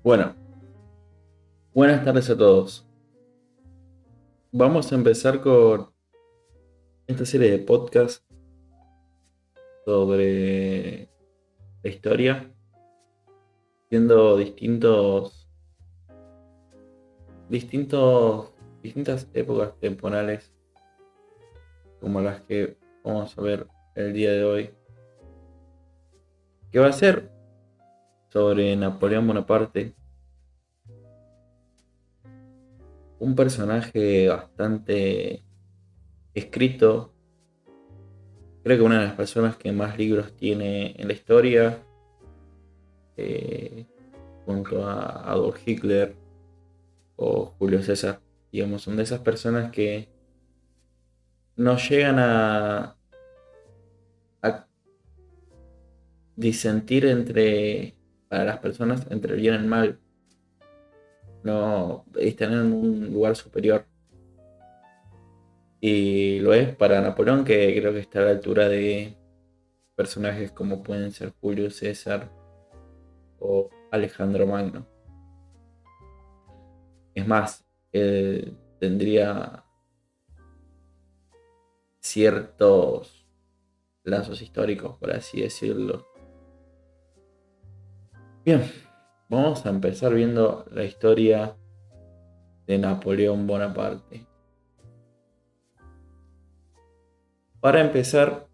Bueno, buenas tardes a todos. Vamos a empezar con esta serie de podcasts sobre la historia, viendo distintas épocas temporales como las que vamos a ver el día de hoy, que va a ser sobre Napoleón Bonaparte, un personaje bastante escrito. Creo que una de las personas que más libros tiene en la historia, eh, junto a Adolf Hitler o Julio César. Digamos, son de esas personas que no llegan a disentir para las personas, entre el bien y el mal. No están en un lugar superior. Y lo es para Napoleón, que creo que está a la altura de personajes como pueden ser Julio César o Alejandro Magno. Es más, él tendría ciertos lazos históricos, por así decirlo. Bien, vamos a empezar viendo la historia de Napoleón Bonaparte. Para empezar,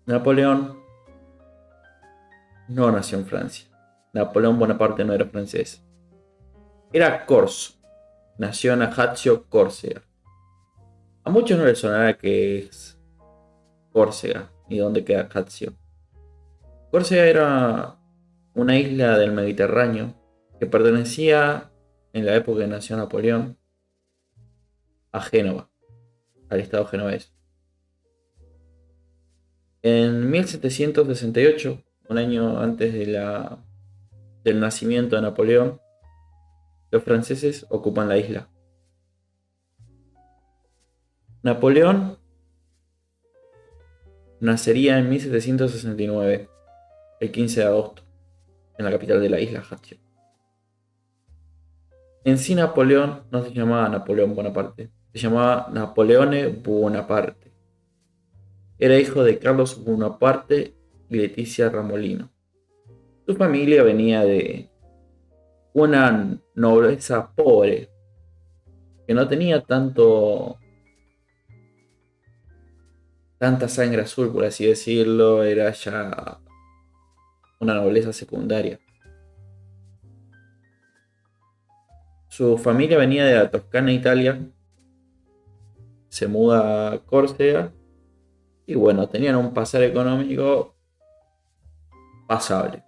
Napoleón no nació en Francia. Napoleón Bonaparte no era francés. Era corso. Nació en Ajaccio, Córcega. A muchos no les sonará que es Córcega ni dónde queda Ajaccio. Córcega era una isla del Mediterráneo que pertenecía, en la época que nació Napoleón, a Génova, al estado genovés. En 1768, un año antes del nacimiento de Napoleón, los franceses ocupan la isla. Napoleón nacería en 1769, el 15 de agosto, en la capital de la isla, Ajaccio. En sí, Napoleón no se llamaba Napoleón Bonaparte, se llamaba Napoleone Bonaparte. Era hijo de Carlos Bonaparte y Leticia Ramolino. Su familia venía de una nobleza pobre, que no tenía tanta sangre azul, por así decirlo. Era ya una nobleza secundaria. Su familia venía de la Toscana, Italia, se muda a Córcega y bueno, tenían un pasar económico pasable,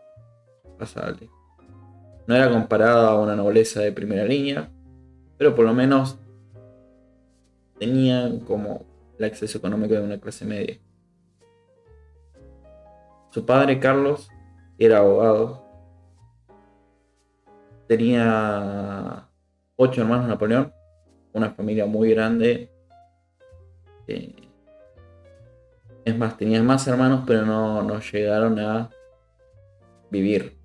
pasable. No era comparado a una nobleza de primera línea, pero por lo menos tenían como el acceso económico de una clase media. Su padre Carlos era abogado, tenía 8 hermanos Napoleón, una familia muy grande. eh, es más, tenía más hermanos, pero no llegaron a vivir,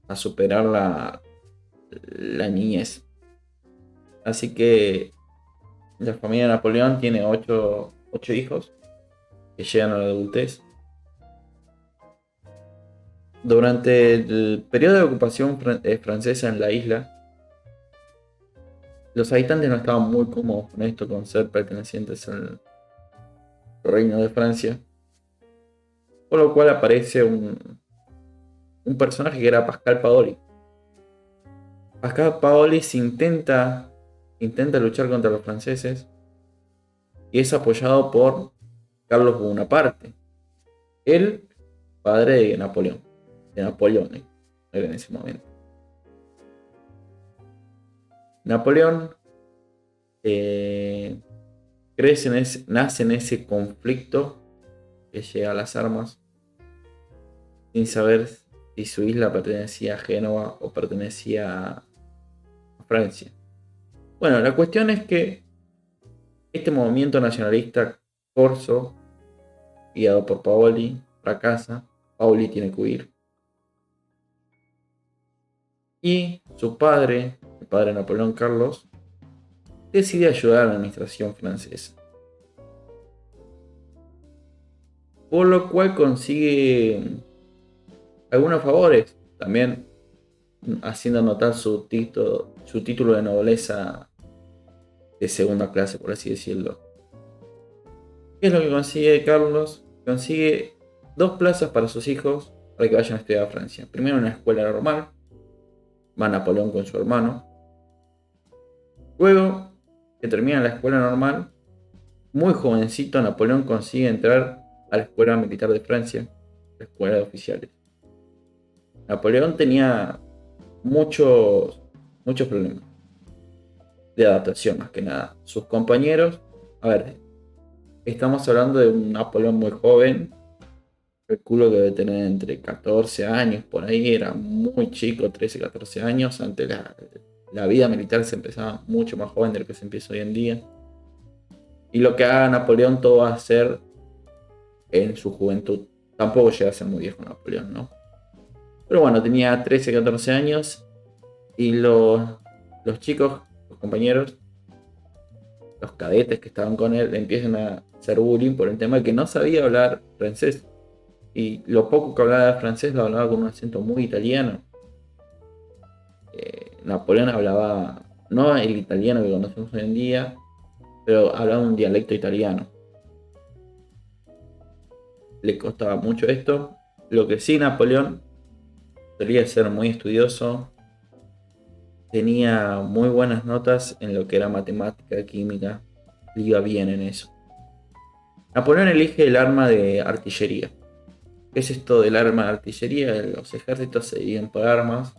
a superar la niñez. Así que la familia de Napoleón tiene 8 hijos que llegan a la adultez. Durante el periodo de ocupación francesa en la isla, los habitantes no estaban muy cómodos con esto, con ser pertenecientes al Reino de Francia, por lo cual aparece un personaje que era Pascal Paoli. Pascal Paoli intenta luchar contra los franceses y es apoyado por Carlos Bonaparte, el padre de Napoleón, de Napoleone, era en ese momento. Napoleón nace en ese conflicto que llega a las armas, sin saber si su isla pertenecía a Génova o pertenecía a Francia. Bueno, la cuestión es que este movimiento nacionalista corso, guiado por Paoli, fracasa. Paoli tiene que huir. Y su padre, el padre de Napoleón Carlos, decide ayudar a la administración francesa. Por lo cual consigue algunos favores, también haciendo notar su título de nobleza de segunda clase, por así decirlo. ¿Qué es lo que consigue Carlos? Consigue 2 plazas para sus hijos para que vayan a estudiar a Francia. Primero en una escuela normal, va Napoleón con su hermano. Luego, que termina la escuela normal, muy jovencito Napoleón consigue entrar a la escuela militar de Francia, la escuela de oficiales. Napoleón tenía muchos problemas de adaptación, más que nada. Sus compañeros, a ver, estamos hablando de un Napoleón muy joven, calculo que debe tener entre 14 años, por ahí, era muy chico, 13, 14 años, antes la vida militar se empezaba mucho más joven de lo que se empieza hoy en día. Y lo que haga Napoleón todo va a ser en su juventud. Tampoco llega a ser muy viejo Napoleón, ¿no? Pero bueno, tenía 13, 14 años y los chicos, los compañeros, los cadetes que estaban con él, le empiezan a hacer bullying por el tema de que no sabía hablar francés. Y lo poco que hablaba francés lo hablaba con un acento muy italiano. Napoleón hablaba, no el italiano que conocemos hoy en día, pero hablaba un dialecto italiano. Le costaba mucho esto. Lo que sí, Napoleón solía ser muy estudioso, tenía muy buenas notas en lo que era matemática, química, le iba bien en eso. Napoleón elige el arma de artillería. ¿Qué es esto del arma de artillería? Los ejércitos se dividen por armas.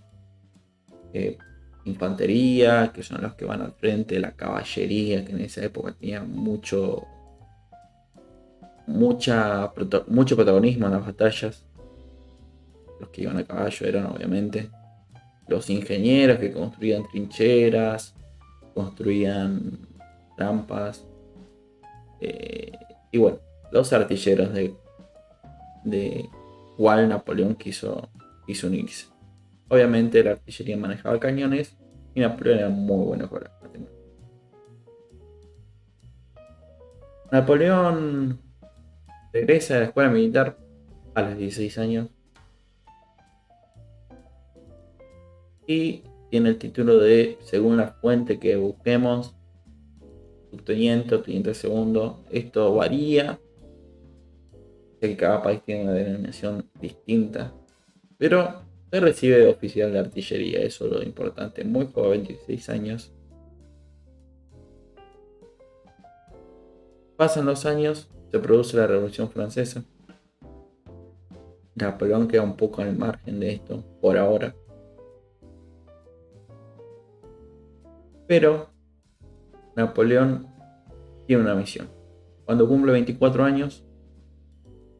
Infantería, que son los que van al frente, la caballería, que en esa época tenía mucho protagonismo en las batallas. Los que iban a caballo eran obviamente los ingenieros que construían trincheras, construían trampas, y bueno, los artilleros de cual Napoleón quiso unirse. Obviamente la artillería manejaba cañones y Napoleón era muy bueno con las matemáticas. Napoleón regresa a la escuela militar a los 16 años y tiene el título de, según la fuente que busquemos, subteniente o teniente segundo. Esto varía, ya que cada país tiene una denominación distinta, pero se recibe de oficial de artillería, eso es lo importante. Muy joven, 16 años. Pasan los años, se produce la Revolución Francesa. Napoleón queda un poco al margen de esto, por ahora. Pero Napoleón tiene una misión. Cuando cumple 24 años,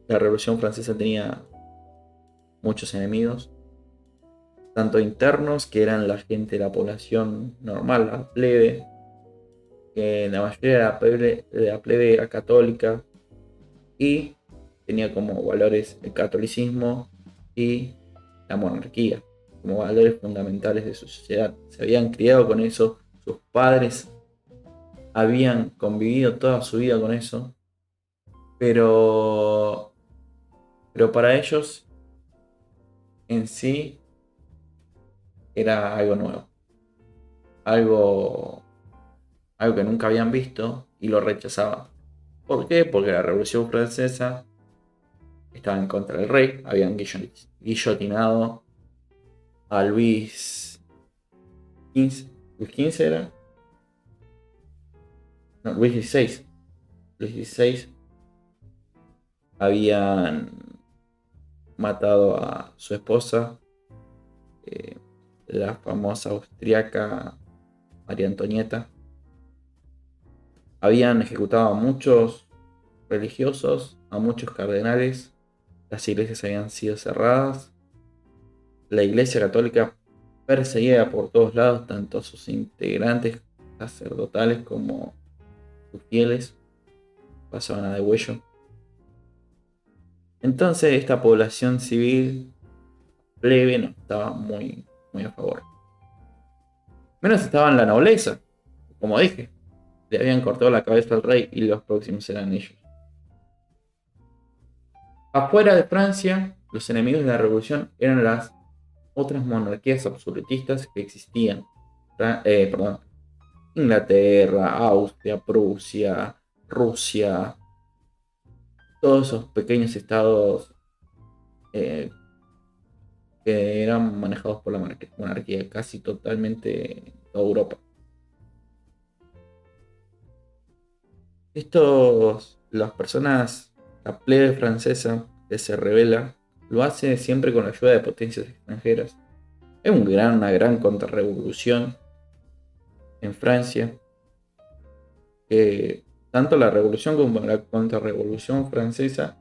la Revolución Francesa tenía muchos enemigos, tanto internos, que eran la gente de la población normal, la plebe, que la mayoría de la plebe era católica y tenía como valores el catolicismo y la monarquía, como valores fundamentales de su sociedad. Se habían criado con eso, sus padres habían convivido toda su vida con eso, pero para ellos en sí era algo nuevo, algo, algo que nunca habían visto y lo rechazaban. ¿Por qué? Porque la Revolución Francesa estaba en contra del rey, habían guillotinado a Luis XV. ¿Luis XV era? No, Luis XVI. Luis XVI habían matado a su esposa, la famosa austriaca María Antonieta. Habían ejecutado a muchos religiosos, a muchos cardenales. Las iglesias habían sido cerradas. La iglesia católica perseguida por todos lados, tanto a sus integrantes sacerdotales como sus fieles, pasaban a degüello. Entonces esta población civil plebe no estaba muy a favor. Menos estaba en la nobleza. Como dije, le habían cortado la cabeza al rey y los próximos eran ellos. Afuera de Francia, los enemigos de la revolución eran las otras monarquías absolutistas que existían. Perdón, Inglaterra, Austria, Prusia, Rusia, todos esos pequeños estados eh, que eran manejados por la monarquía casi totalmente en toda Europa. Las personas, la plebe francesa que se rebela, lo hace siempre con la ayuda de potencias extranjeras. Hay una gran contrarrevolución en Francia, que tanto la revolución como la contrarrevolución francesa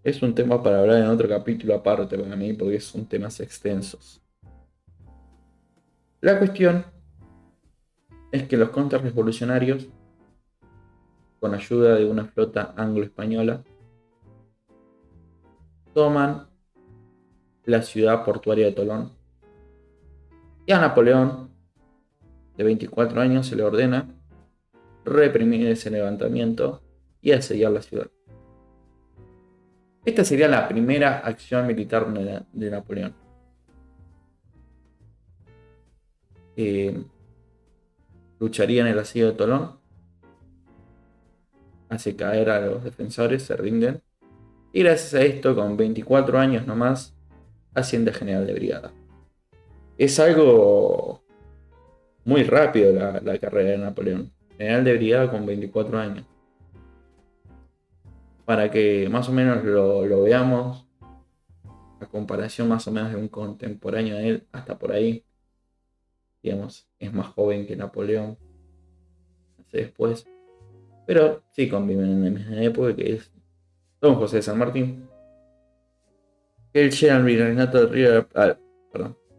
es un tema para hablar en otro capítulo aparte para mí, porque son temas extensos. La cuestión es que los contrarrevolucionarios, con ayuda de una flota anglo-española, toman la ciudad portuaria de Tolón. Y a Napoleón, de 24 años, se le ordena reprimir ese levantamiento y asediar la ciudad. Esta sería la primera acción militar de Napoleón. Lucharía en el asedio de Tolón, hace caer a los defensores, se rinden, y gracias a esto, con 24 años nomás, asciende a general de brigada. Es algo muy rápido la carrera de Napoleón. General de brigada con 24 años. Para que más o menos lo veamos, a comparación más o menos de un contemporáneo de él, hasta por ahí, digamos, es más joven que Napoleón, hace después, pero sí conviven en la misma época, que es Don José de San Martín. Él llega al virreinato del Río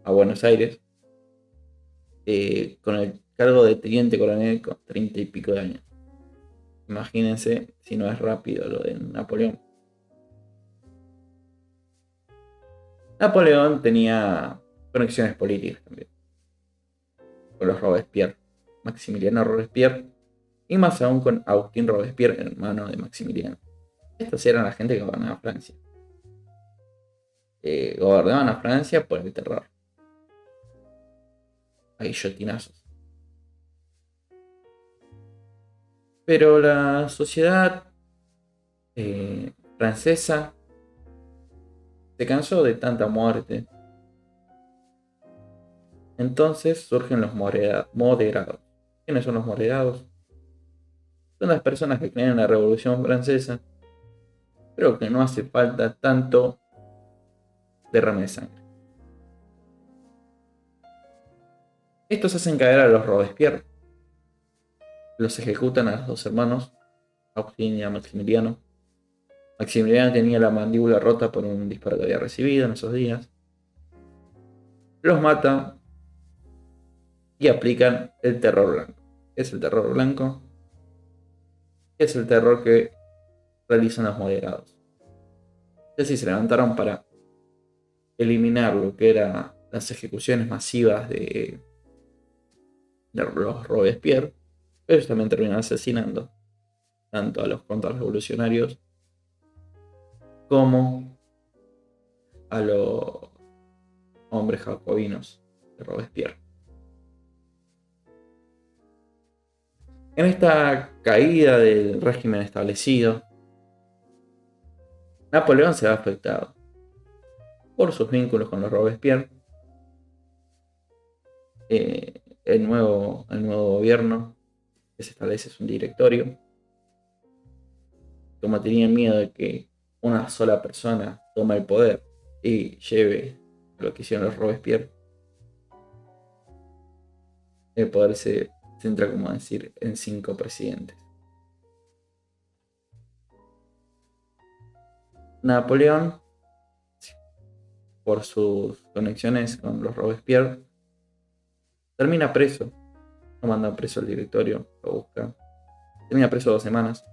a Buenos Aires, con el cargo de teniente coronel con 30 y pico de años. Imagínense si no es rápido lo de Napoleón. Napoleón tenía conexiones políticas también con los Robespierre, Maximiliano Robespierre, y más aún con Agustín Robespierre, hermano de Maximiliano. Estos eran la gente que gobernaba Francia. Gobernaban a Francia por el terror. A guillotinazos. Pero la sociedad francesa se cansó de tanta muerte. Entonces surgen los moderados. ¿Quiénes son los moderados? Son las personas que creen en la Revolución Francesa, pero que no hace falta tanto derrame de sangre. Estos hacen caer a los Robespierre. Los ejecutan a los dos hermanos, Agustín y a Maximiliano. Maximiliano tenía la mandíbula rota por un disparo que había recibido en esos días. Los mata y aplican el terror blanco. ¿Qué es el terror blanco? Es el terror que realizan los moderados. Es decir, se levantaron para eliminar lo que eran las ejecuciones masivas de los Robespierre, pero ellos también terminan asesinando tanto a los contrarrevolucionarios como a los hombres jacobinos de Robespierre. En esta caída del régimen establecido, Napoleón se ve afectado por sus vínculos con los Robespierre. El nuevo gobierno que se establece es un directorio. Como tenían miedo de que una sola persona tome el poder y lleve lo que hicieron los Robespierre, el poder se centra, como decir, en 5 presidentes. Napoleón, por sus conexiones con los Robespierre, termina preso. Lo mandan preso al directorio, lo buscan. Termina preso 2 semanas.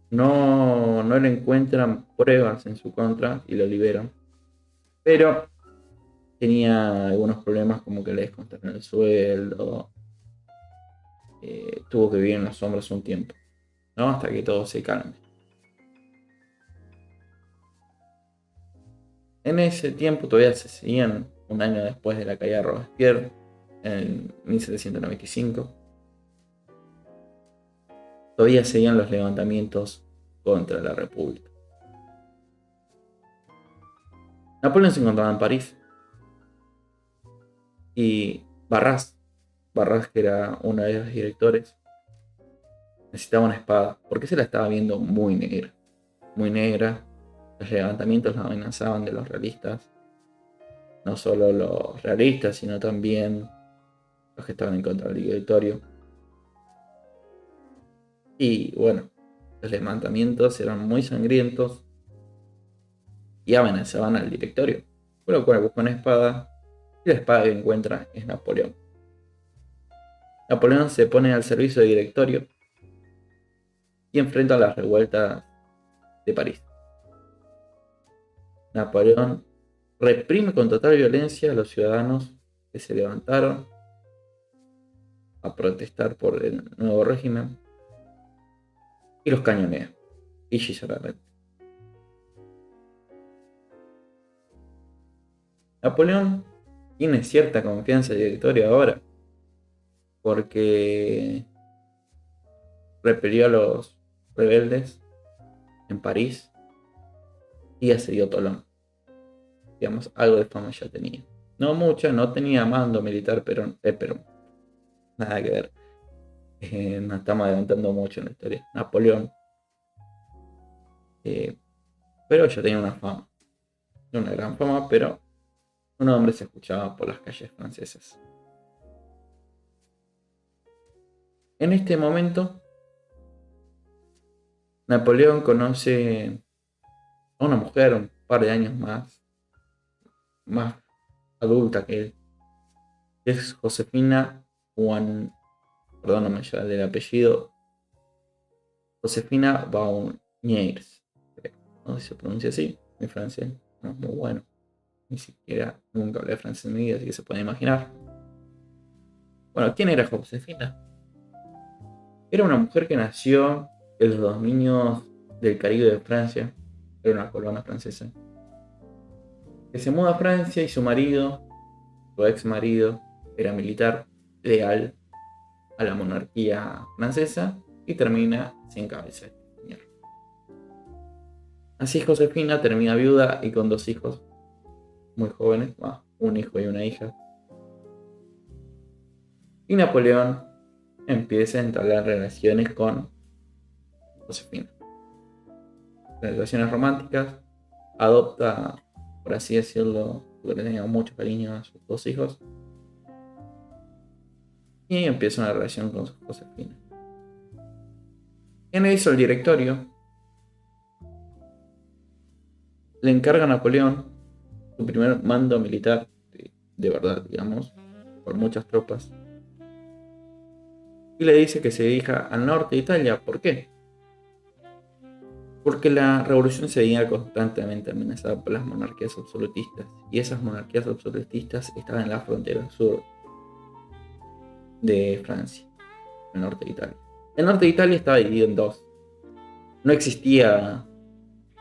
No le encuentran pruebas en su contra y lo liberan. Pero tenía algunos problemas como que le descontaron el sueldo, tuvo que vivir en las sombras un tiempo, ¿no? Hasta que todo se calme. En ese tiempo todavía se seguían, un año después de la caída de Robespierre, en 1795, todavía seguían los levantamientos contra la República. Napoleón se encontraba en París y Barras, que era uno de los directores, necesitaba una espada, porque se la estaba viendo muy negra. Muy negra. Los levantamientos la amenazaban de los realistas. No solo los realistas, sino también los que estaban en contra del directorio. Y bueno, los levantamientos eran muy sangrientos y amenazaban al directorio. Por lo cual busca una espada y la espada que encuentra es Napoleón. Napoleón se pone al servicio del directorio y enfrenta las revueltas de París. Napoleón reprime con total violencia a los ciudadanos que se levantaron a protestar por el nuevo régimen y los cañonea. Y Giscard. Napoleón tiene cierta confianza en el directorio ahora porque repelió a los rebeldes en París y asedió Tolón. Digamos, algo de fama ya tenía. No mucha, no tenía mando militar, pero nada que ver. Nos estamos adelantando mucho en la historia. Napoleón. Pero ya tenía una fama. No una gran fama, pero un hombre se escuchaba por las calles francesas. En este momento, Napoleón conoce a una mujer un par de años más adulta que él. Es Josefina perdóname ya del apellido, Josefina Baugnières. No sé si se pronuncia así, mi francés no es muy bueno. Ni siquiera nunca hablé francés en mi vida, así que se puede imaginar. Bueno, ¿quién era Josefina? Era una mujer que nació en los dominios del Caribe de Francia. Era una colonia francesa. Que se muda a Francia y su ex marido, era militar leal a la monarquía francesa y termina sin cabeza este señor. Así Josefina termina viuda y con 2 hijos muy jóvenes, un hijo y una hija. Y Napoleón empieza a entablar relaciones con Josefina. Relaciones románticas, adopta, por así decirlo, porque le tenía mucho cariño a sus 2 hijos. Y empieza una relación con Josefina. En eso el directorio le encarga a Napoleón su primer mando militar de verdad, digamos, por muchas tropas. Y le dice que se dirija al norte de Italia. ¿Por qué? Porque la revolución se veía constantemente amenazada por las monarquías absolutistas. Y esas monarquías absolutistas estaban en la frontera sur de Francia, el norte de Italia. El norte de Italia estaba dividido en dos. No existía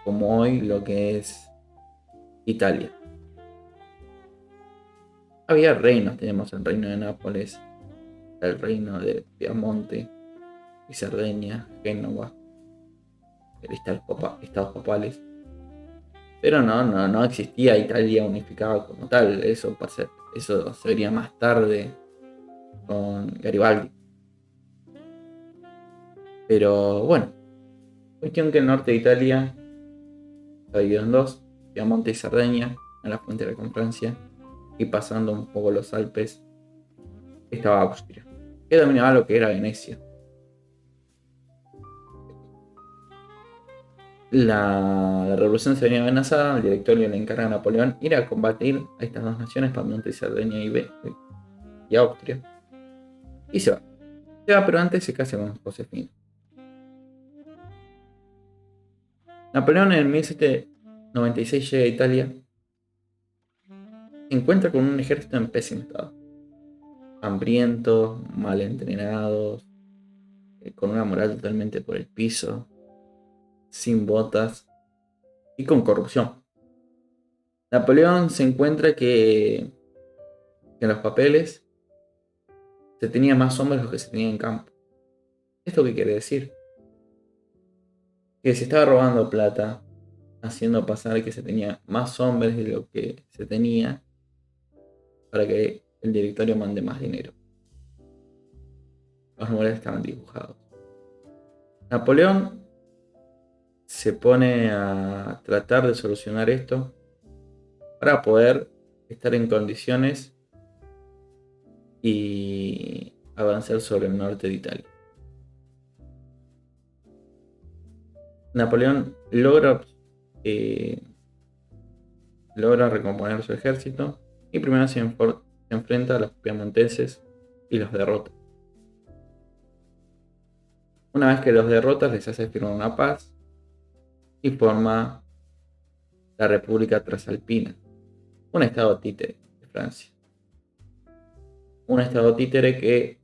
como hoy lo que es Italia. Había reinos, tenemos el reino de Nápoles, el reino de Piamonte y Cerdeña, Génova, estados papales. Pero no existía Italia unificada como tal. Eso se vería más tarde con Garibaldi. Pero bueno, cuestión que el norte de Italia está dividido en dos, Piamonte y Cerdeña, en la frontera con Francia, y pasando un poco los Alpes estaba Austria, que dominaba lo que era Venecia. La revolución se venía amenazada, el directorio le encarga a Napoleón ir a combatir a estas dos naciones, Piamonte y Cerdeña y Austria. Y se va. Pero antes se casa con Josefina. Napoleón en 1796 llega a Italia se encuentra con un ejército en pésimo estado. Hambrientos, mal entrenados, con una moral totalmente por el piso, sin botas y con corrupción. Napoleón se encuentra que en los papeles se tenía más hombres de los que se tenía en campo. ¿Esto qué quiere decir? Que se estaba robando plata, haciendo pasar que se tenía más hombres de lo que se tenía para que el directorio mande más dinero. Los números estaban dibujados. Napoleón se pone a tratar de solucionar esto para poder estar en condiciones y avanzar sobre el norte de Italia. Napoleón logra recomponer su ejército y primero se enfrenta a los piamonteses y los derrota. Una vez que los derrota, les hace firmar una paz y forma la República Transalpina, un estado títere de Francia. Un estado títere que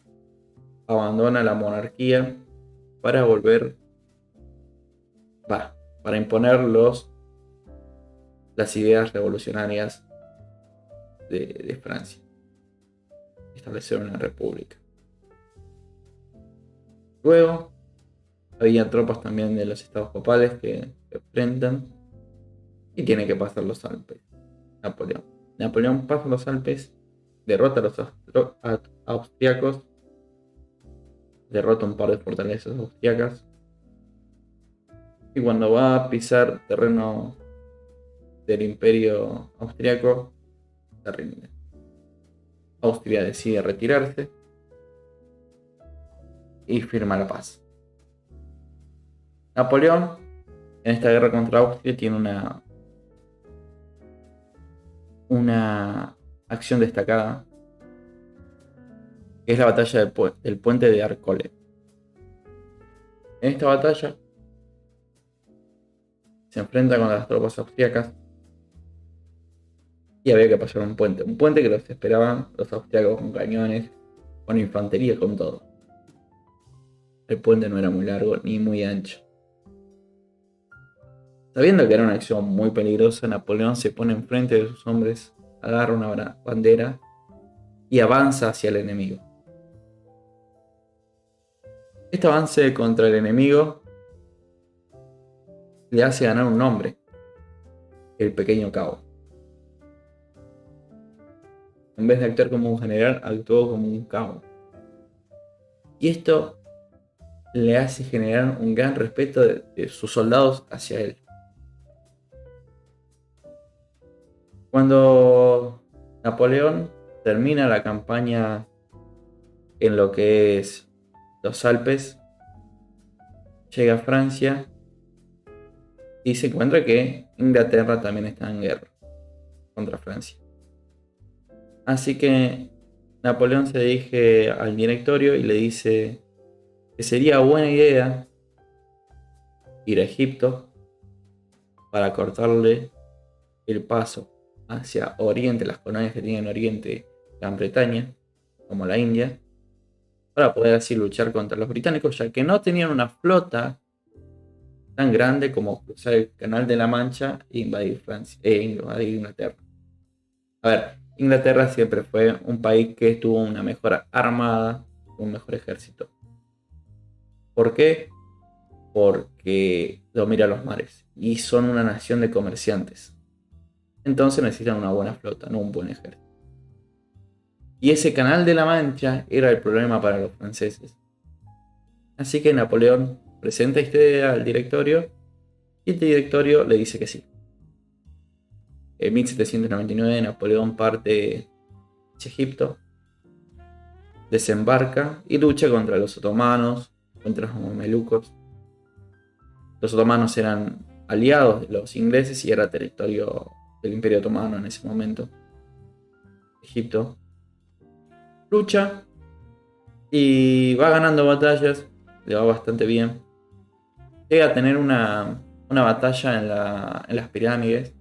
abandona la monarquía para para imponer las ideas revolucionarias de Francia. Establecer una república. Luego, había tropas también de los estados papales que se enfrentan y tiene que pasar los Alpes. Napoleón pasa los Alpes, derrota a los austriacos, derrota un par de fortalezas austriacas y cuando va a pisar terreno del imperio austriaco se rinde. Austria decide retirarse y firma la paz. Napoleón en esta guerra contra Austria tiene una acción destacada, que es la batalla del puente de Arcole. En esta batalla se enfrenta con las tropas austriacas y había que pasar un puente que los esperaban los austriacos con cañones, con infantería, con todo. El puente no era muy largo ni muy ancho. Sabiendo que era una acción muy peligrosa, Napoleón se pone enfrente de sus hombres, agarra una bandera y avanza hacia el enemigo. Este avance contra el enemigo le hace ganar un nombre, el Pequeño Cabo. En vez de actuar como un general, actuó como un cabo. Y esto le hace generar un gran respeto de sus soldados hacia él. Cuando Napoleón termina la campaña en lo que es los Alpes, llega a Francia y se encuentra que Inglaterra también está en guerra contra Francia. Así que Napoleón se dirige al directorio y le dice que sería buena idea ir a Egipto para cortarle el paso hacia Oriente, las colonias que tienen en Oriente, Gran Bretaña, como la India, para poder así luchar contra los británicos, ya que no tenían una flota tan grande como cruzar el Canal de la Mancha e invadir Francia, invadir Inglaterra. A ver, Inglaterra siempre fue un país que tuvo una mejor armada, un mejor ejército. ¿Por qué? Porque domina los mares y son una nación de comerciantes. Entonces necesitan una buena flota, no un buen ejército. Y ese Canal de la Mancha era el problema para los franceses. Así que Napoleón presenta esta idea al directorio y el directorio le dice que sí. En 1799 Napoleón parte hacia Egipto, desembarca y lucha contra los otomanos, contra los mamelucos. Los otomanos eran aliados de los ingleses y era territorio del Imperio Otomano en ese momento. Egipto lucha y va ganando batallas, le va bastante bien. Llega a tener una batalla en las pirámides,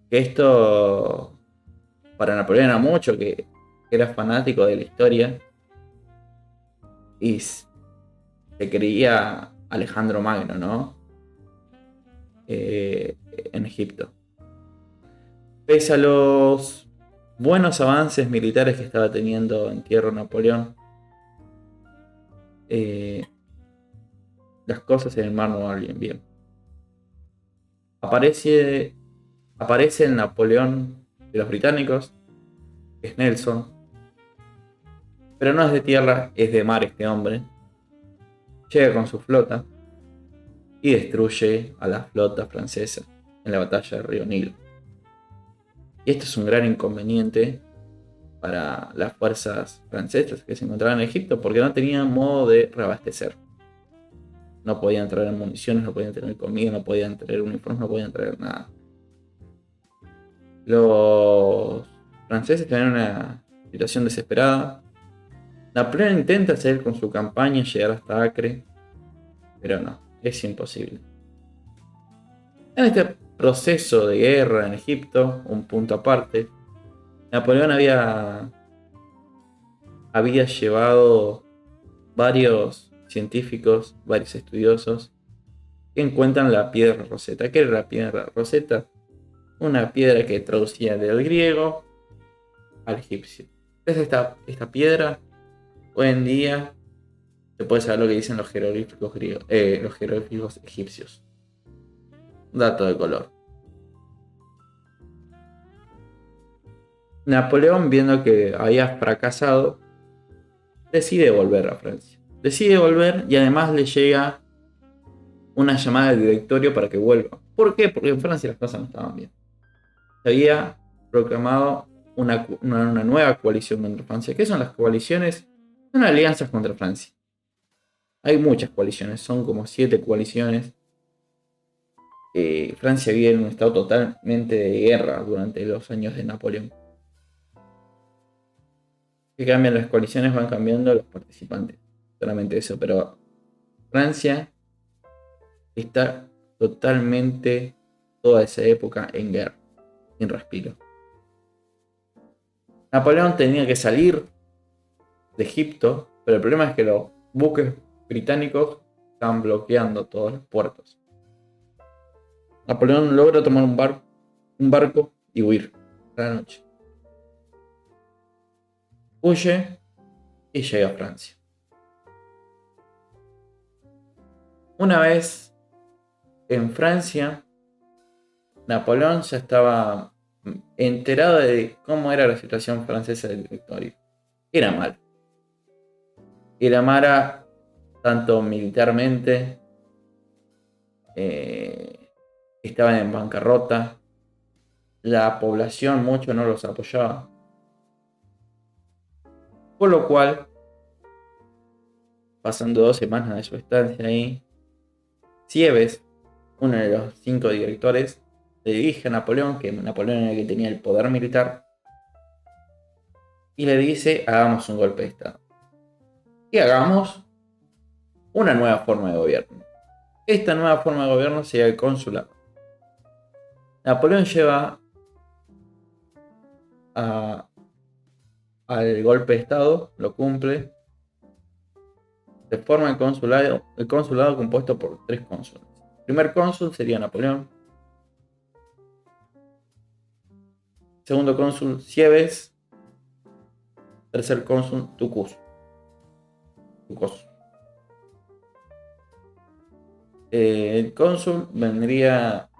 que esto para Napoleón era mucho, que era fanático de la historia y se creía Alejandro Magno, ¿no? En Egipto. Pese a los buenos avances militares que estaba teniendo en tierra Napoleón, las cosas en el mar no van bien. Aparece el Napoleón de los británicos, que es Nelson, pero no es de tierra, es de mar este hombre. Llega con su flota y destruye a la flota francesa en la batalla del río Nilo. Y esto es un gran inconveniente para las fuerzas francesas que se encontraban en Egipto, porque no tenían modo de reabastecer. No podían traer municiones, no podían tener comida, no podían traer uniformes, no podían traer nada. Los franceses tenían una situación desesperada. Napoleón intenta seguir con su campaña, llegar hasta Acre, pero no, es imposible. En este proceso de guerra en Egipto, un punto aparte, Napoleón había llevado varios científicos, varios estudiosos, que encuentran la piedra Rosetta. ¿Qué era la piedra Rosetta? Una piedra que traducía del griego al egipcio. Entonces esta piedra, hoy en día, se puede saber lo que dicen los jeroglíficos griegos, los jeroglíficos egipcios. Dato de color. Napoleón, viendo que había fracasado, decide volver a Francia. Decide volver y además le llega una llamada del directorio para que vuelva. ¿Por qué? Porque en Francia las cosas no estaban bien. Se había proclamado una nueva coalición contra Francia. ¿Qué son las coaliciones? Son alianzas contra Francia. Hay muchas coaliciones, son como 7 coaliciones. Francia vive en un estado totalmente de guerra durante los años de Napoleón. Que cambian las coaliciones, van cambiando los participantes. Solamente eso, pero Francia está totalmente toda esa época en guerra, sin respiro. Napoleón tenía que salir de Egipto, pero el problema es que los buques británicos estaban bloqueando todos los puertos. Napoleón logra tomar un barco y huir a la noche. Huye y llega a Francia. Una vez en Francia, Napoleón ya estaba enterado de cómo era la situación francesa del directorio. Era mal. Era mala tanto militarmente, estaban en bancarrota, la población mucho no los apoyaba. Por lo cual, pasando 2 semanas de su estancia ahí, Sieyès, uno de los 5 directores, le dirige a Napoleón, que Napoleón era el que tenía el poder militar, y le dice: hagamos un golpe de estado. Y hagamos una nueva forma de gobierno. Esta nueva forma de gobierno sería el consulado. Napoleón lleva al golpe de estado, lo cumple. Se forma el consulado compuesto por 3 cónsules. El primer cónsul sería Napoleón. Segundo cónsul, Sieyès. Tercer cónsul, Tucuz. El cónsul vendría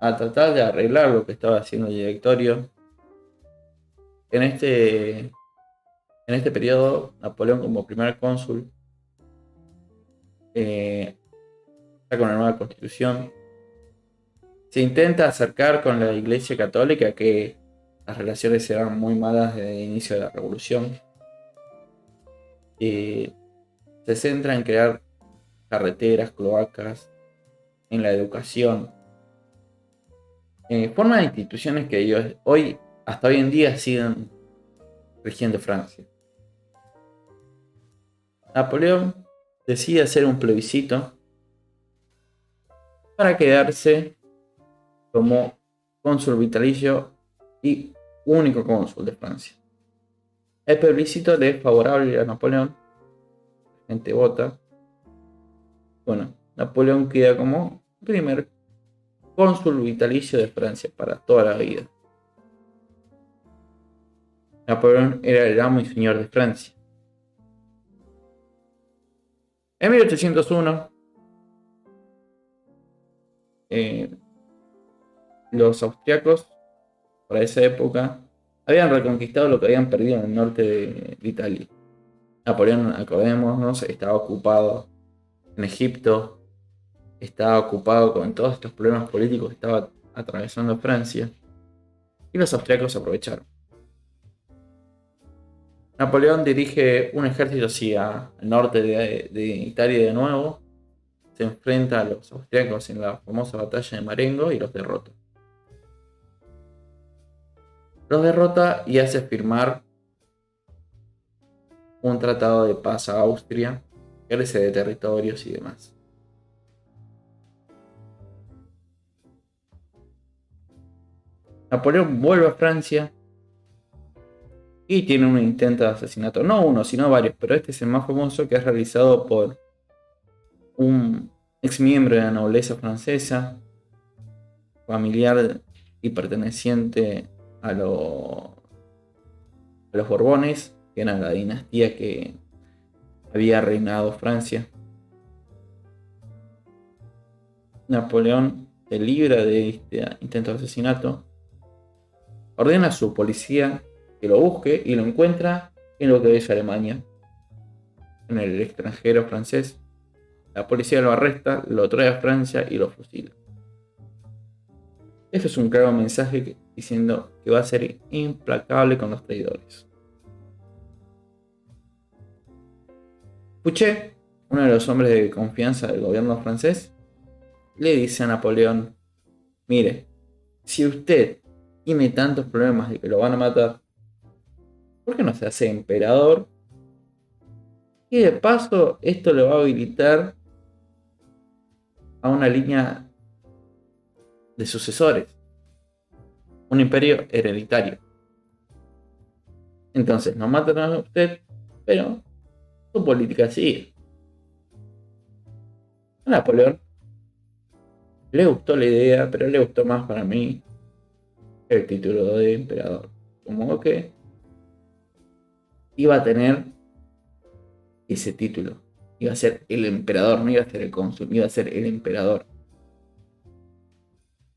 a tratar de arreglar lo que estaba haciendo el directorio. En este periodo, Napoleón, como primer cónsul, saca una nueva constitución. Se intenta acercar con la Iglesia Católica, que las relaciones eran muy malas desde el inicio de la Revolución. Se centra en crear carreteras, cloacas, en la educación. Forma de instituciones que hasta hoy en día siguen rigiendo Francia. Napoleón decide hacer un plebiscito para quedarse como cónsul vitalicio y único cónsul de Francia. El plebiscito le es favorable a Napoleón, la gente vota. Bueno, Napoleón queda como primer cónsul vitalicio de Francia para toda la vida. Napoleón era el amo y señor de Francia. En 1801, los austriacos, para esa época, habían reconquistado lo que habían perdido en el norte de Italia. Napoleón, acordémonos, estaba ocupado en Egipto, estaba ocupado con todos estos problemas políticos que estaba atravesando Francia, y los austriacos aprovecharon. Napoleón dirige un ejército hacia el norte de Italia de nuevo, se enfrenta a los austriacos en la famosa batalla de Marengo y los derrota. Los derrota y hace firmar un tratado de paz a Austria, crece de territorios y demás. Napoleón vuelve a Francia y tiene un intento de asesinato, no uno, sino varios, pero este es el más famoso, que es realizado por un ex miembro de la nobleza francesa, familiar y perteneciente a los Borbones, que era la dinastía que había reinado Francia. Napoleón se libra de este intento de asesinato, ordena a su policía que lo busque y lo encuentra en lo que hoy es Alemania, en el extranjero francés. La policía lo arresta, lo trae a Francia y lo fusila. Esto es un claro mensaje diciendo que va a ser implacable con los traidores. Fouché, uno de los hombres de confianza del gobierno francés, le dice a Napoleón: mire, si usted tiene tantos problemas de que lo van a matar, ¿por qué no se hace emperador? Y de paso, esto le va a habilitar a una línea de sucesores, un imperio hereditario. Entonces, no matan a usted, pero su política sigue. A Napoleón le gustó la idea, pero le gustó más para mí el título de emperador. Como que iba a tener ese título. Iba a ser el emperador, no iba a ser el cónsul, iba a ser el emperador.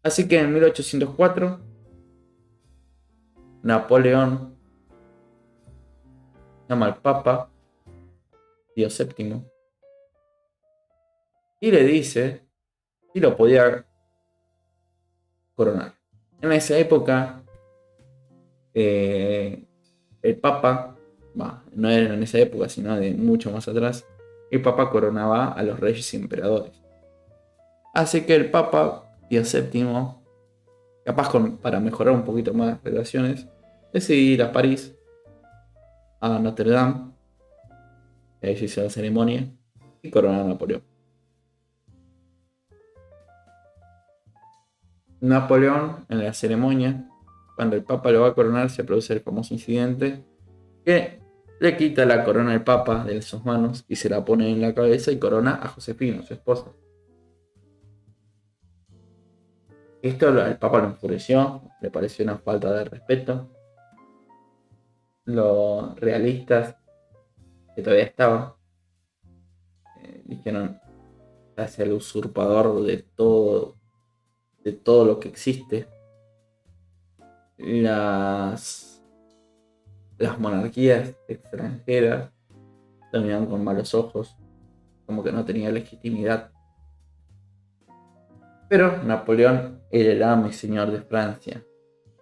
Así que en 1804, Napoleón llama al Papa Pío VII y le dice si lo podía coronar. En esa época, el Papa, no era en esa época, sino de mucho más atrás, el Papa coronaba a los reyes y emperadores. Así que el Papa Pío VII, capaz para mejorar un poquito más las relaciones, decidió ir a París, a Notre Dame, y ahí se hizo la ceremonia y coronó a Napoleón. Napoleón, en la ceremonia, cuando el Papa lo va a coronar, se produce el famoso incidente que le quita la corona al Papa de sus manos y se la pone en la cabeza y corona a Josefina, su esposa. Esto al Papa lo enfureció, le pareció una falta de respeto. Los realistas que todavía estaban dijeron: hacia el usurpador de todo lo que existe. Las monarquías extranjeras lo miraban con malos ojos, como que no tenía legitimidad. Pero Napoleón era el amo y señor de Francia,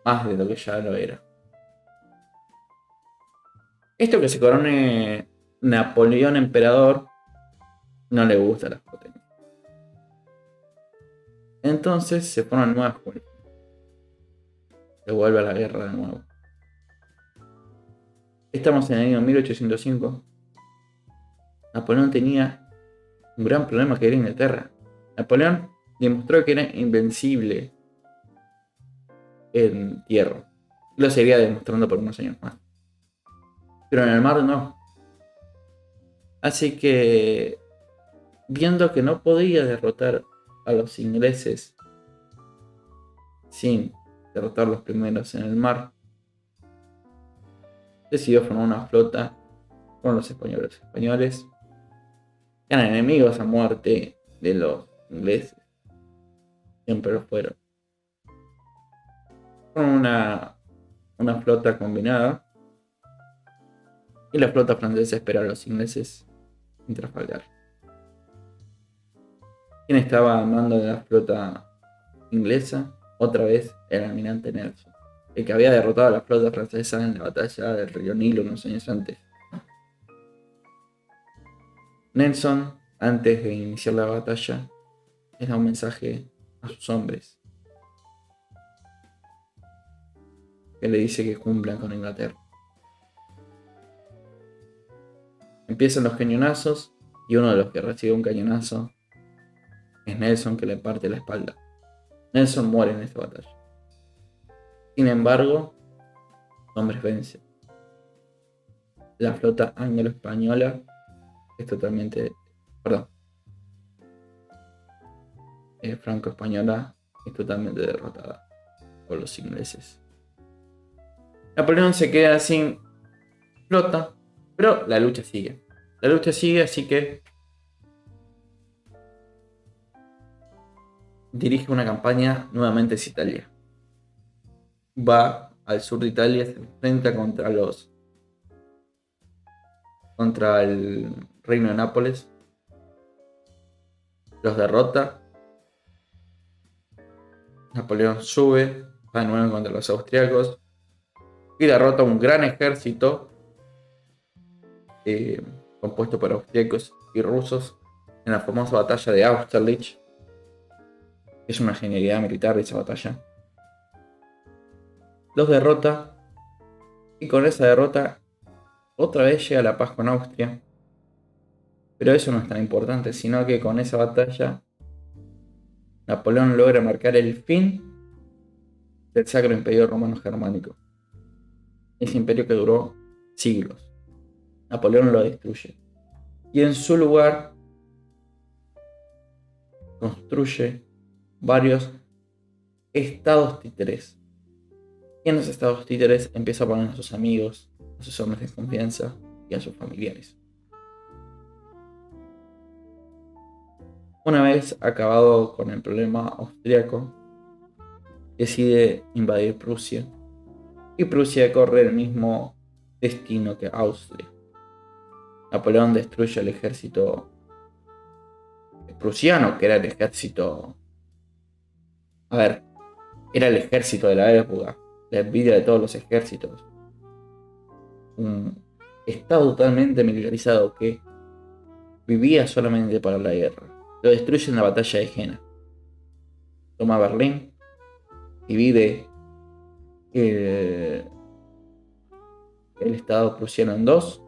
más de lo que ya lo era. Esto que se corone Napoleón emperador no le gusta a las potencias. Entonces se ponen nuevas cuentas. Se vuelve a la guerra de nuevo. Estamos en el año 1805. Napoleón tenía un gran problema, que era Inglaterra. Napoleón demostró que era invencible en tierra. Lo seguiría demostrando por unos años más. Pero en el mar no. Así que, viendo que no podía derrotar a los ingleses sin derrotar los primeros en el mar, decidió formar una flota con los españoles. Los españoles eran enemigos a muerte de los ingleses. Siempre lo fueron. Con una flota combinada. Y la flota francesa espera a los ingleses en Trafalgar. ¿Quién estaba al mando de la flota inglesa? Otra vez el almirante Nelson, el que había derrotado a la flota francesa en la batalla del río Nilo unos años antes. Nelson, antes de iniciar la batalla, les da un mensaje a sus hombres que le dice que cumplan con Inglaterra. Empiezan los cañonazos y uno de los que recibe un cañonazo es Nelson, que le parte la espalda. Nelson muere en esta batalla. Sin embargo, los hombres vencen. La flota anglo-española es totalmente... Perdón. Franco-española es totalmente derrotada por los ingleses. Napoleón se queda sin flota, pero la lucha sigue. La lucha sigue, así que dirige una campaña nuevamente hacia Italia. Va al sur de Italia, se enfrenta contra el reino de Nápoles, los derrota. Napoleón sube, va de nuevo contra los austriacos y derrota un gran ejército compuesto por austriacos y rusos en la famosa batalla de Austerlitz. Es una genialidad militar esa batalla. Los derrota y con esa derrota otra vez llega la paz con Austria. Pero eso no es tan importante, sino que con esa batalla Napoleón logra marcar el fin del Sacro Imperio Romano Germánico. Ese imperio que duró siglos. Napoleón lo destruye. Y en su lugar construye varios estados títeres. Y en los estados títeres empieza a poner a sus amigos, a sus hombres de confianza y a sus familiares. Una vez acabado con el problema austriaco, decide invadir Prusia. Y Prusia corre el mismo destino que Austria. Napoleón destruye el ejército prusiano, que era el ejército... era el ejército de la época, la envidia de todos los ejércitos. Un estado totalmente militarizado que vivía solamente para la guerra. Lo destruye en la batalla de Jena. Toma Berlín, divide el estado prusiano en dos.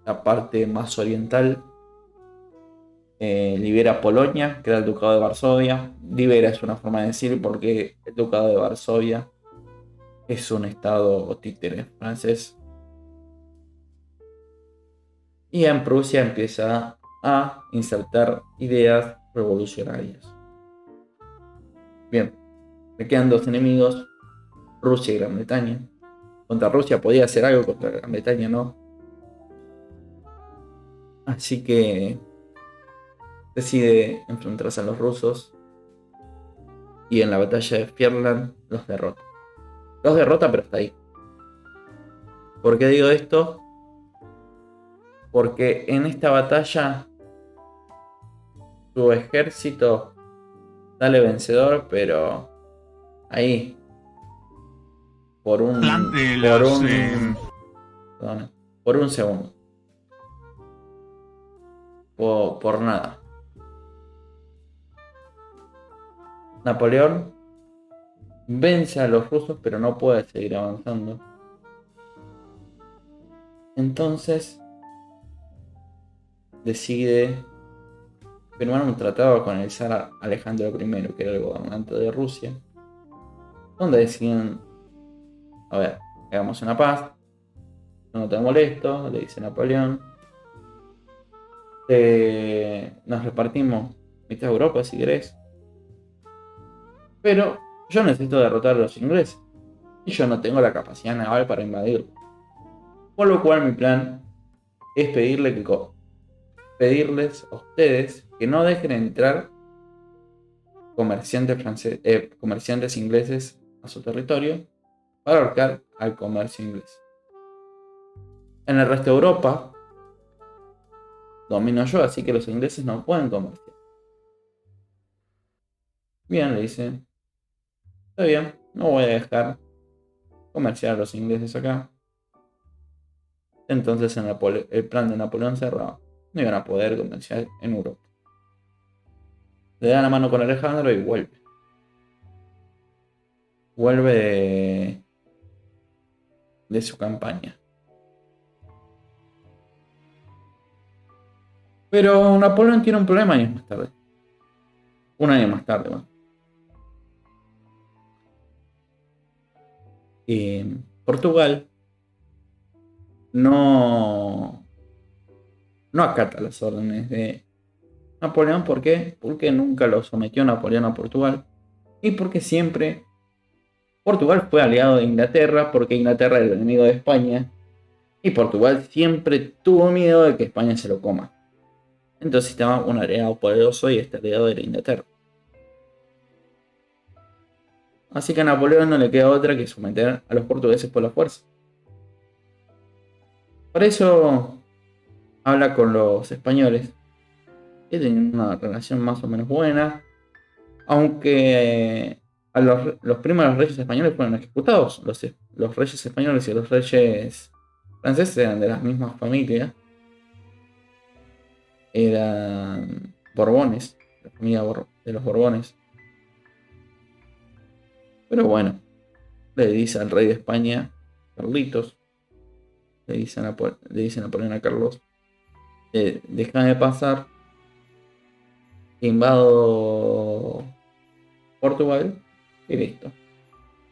La parte más oriental libera Polonia, que era el ducado de Varsovia. Libera es una forma de decir porque el ducado de Varsovia es un estado títere francés. Y en Prusia empieza a insertar ideas revolucionarias. Bien, me quedan dos enemigos, Rusia y Gran Bretaña. Contra Rusia podía hacer algo, contra Gran Bretaña no. Así que decide enfrentarse a los rusos y en la batalla de Fierland los derrota. Los derrota, pero está ahí. ¿Por qué digo esto? Porque en esta batalla su ejército sale vencedor, pero ahí por un segundo. Por nada. Napoleón vence a los rusos, pero no puede seguir avanzando. Entonces decide firmar un tratado con el zar Alejandro I, que era el gobernante de Rusia, donde deciden, a ver, hagamos una paz, no te molesto, le dice Napoleón. Nos repartimos mitad de Europa si querés. Pero yo necesito derrotar a los ingleses. Y yo no tengo la capacidad naval para invadirlo. Por lo cual mi plan es pedirles a ustedes que no dejen entrar comerciantes ingleses a su territorio para ahorcar al comercio inglés. En el resto de Europa domino yo, así que los ingleses no pueden comerciar. Bien, le dice, está bien, no voy a dejar comerciar a los ingleses acá. Entonces el plan de Napoleón cerrado. No iban a poder comerciar en Europa. Le da la mano con Alejandro y vuelve. Vuelve de su campaña. Pero Napoleón tiene un problema años más tarde. Un año más tarde, ¿no? Portugal no acata las órdenes de Napoleón. ¿Por qué? Porque nunca lo sometió Napoleón a Portugal. Y porque siempre Portugal fue aliado de Inglaterra, porque Inglaterra era el enemigo de España. Y Portugal siempre tuvo miedo de que España se lo coma. Entonces estaba un aliado poderoso y este aliado era Inglaterra. Así que a Napoleón no le queda otra que someter a los portugueses por la fuerza. Para eso habla con los españoles, que tienen una relación más o menos buena, aunque a los primeros reyes españoles fueron ejecutados. Los reyes españoles y los reyes franceses eran de las mismas familias, eran Borbones, la familia de los Borbones. Pero bueno, le dice al rey de España, Carlitos, le dice Napoleón a Carlos, déjame pasar, invado Portugal y listo.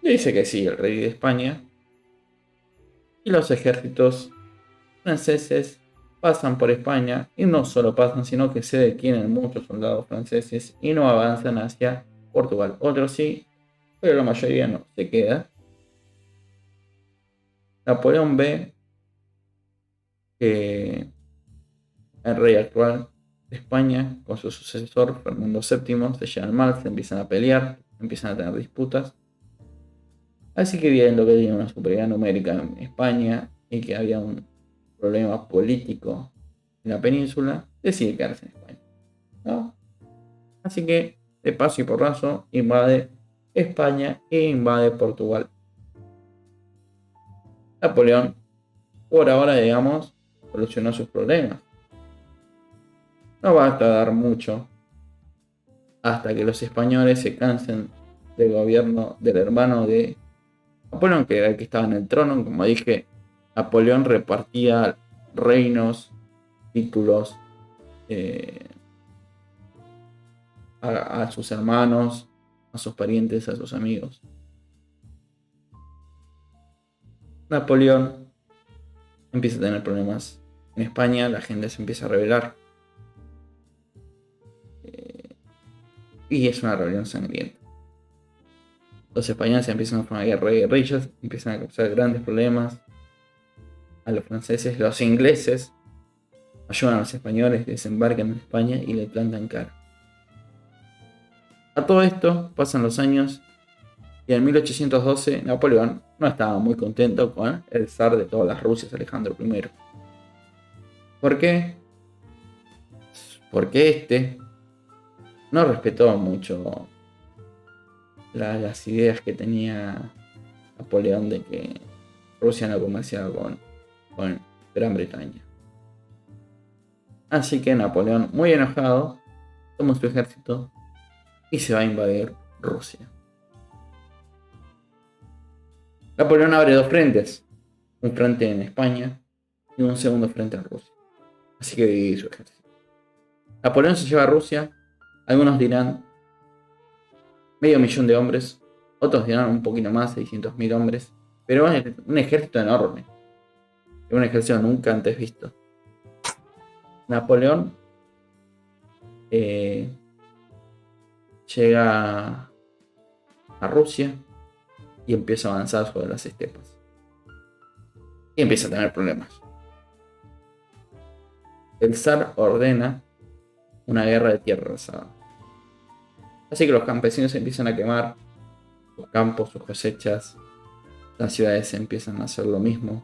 Le dice que sí, el rey de España. Y los ejércitos franceses pasan por España y no solo pasan, sino que se detienen muchos soldados franceses y no avanzan hacia Portugal. Otros sí, pero la mayoría no, se queda. Napoleón ve que el rey actual de España con su sucesor Fernando VII se llevan mal, se empiezan a pelear, empiezan a tener disputas. Así que viendo que tenía una superioridad numérica en España y que había un problema político en la península, decide quedarse en España, ¿no? Así que de paso y porrazo invade España e invade Portugal. Napoleón, por ahora digamos, solucionó sus problemas. No va a tardar mucho hasta que los españoles se cansen del gobierno del hermano de Napoleón, que era el que estaba en el trono. Como dije, Napoleón repartía reinos, títulos a sus hermanos, a sus parientes, a sus amigos. Napoleón empieza a tener problemas en España, la gente se empieza a rebelar. Y es una rebelión sangrienta. Los españoles empiezan a formar guerra de guerrillas, empiezan a causar grandes problemas a los franceses. Los ingleses ayudan a los españoles, desembarcan en España y le plantan cara. A todo esto pasan los años y en 1812 Napoleón no estaba muy contento con el zar de todas las Rusias, Alejandro I. ¿Por qué? Porque este no respetó mucho las ideas que tenía Napoleón de que Rusia no comerciaba con Gran Bretaña. Así que Napoleón, muy enojado, toma su ejército y se va a invadir Rusia. Napoleón abre dos frentes, un frente en España y un segundo frente en Rusia. Así que divide su ejército. Napoleón se lleva a Rusia, algunos dirán 500.000 de hombres, Otros dieron un poquito más, 600.000 hombres. Pero es un ejército enorme. Un ejército nunca antes visto. Napoleón llega a Rusia y empieza a avanzar sobre las estepas. Y empieza a tener problemas. El zar ordena una guerra de tierra arrasada. Así que los campesinos empiezan a quemar sus campos, sus cosechas. Las ciudades empiezan a hacer lo mismo.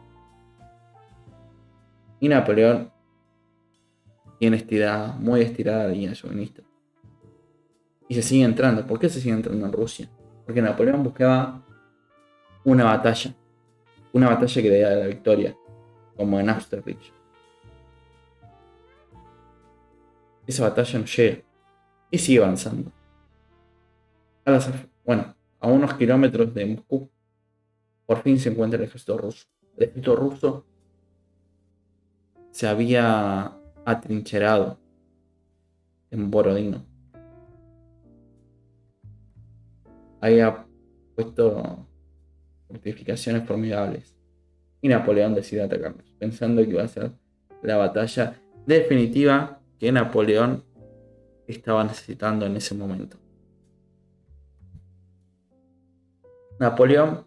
Y Napoleón tiene muy estirada la línea de suministro. Y se sigue entrando. ¿Por qué se sigue entrando en Rusia? Porque Napoleón buscaba una batalla. Una batalla que le diera la victoria. Como en Austerlitz. Esa batalla no llega. Y sigue avanzando. A unos kilómetros de Moscú, por fin se encuentra el ejército ruso. El ejército ruso se había atrincherado en Borodino. Había puesto fortificaciones formidables. Y Napoleón decide atacarlos, pensando que iba a ser la batalla definitiva que Napoleón estaba necesitando en ese momento. Napoleón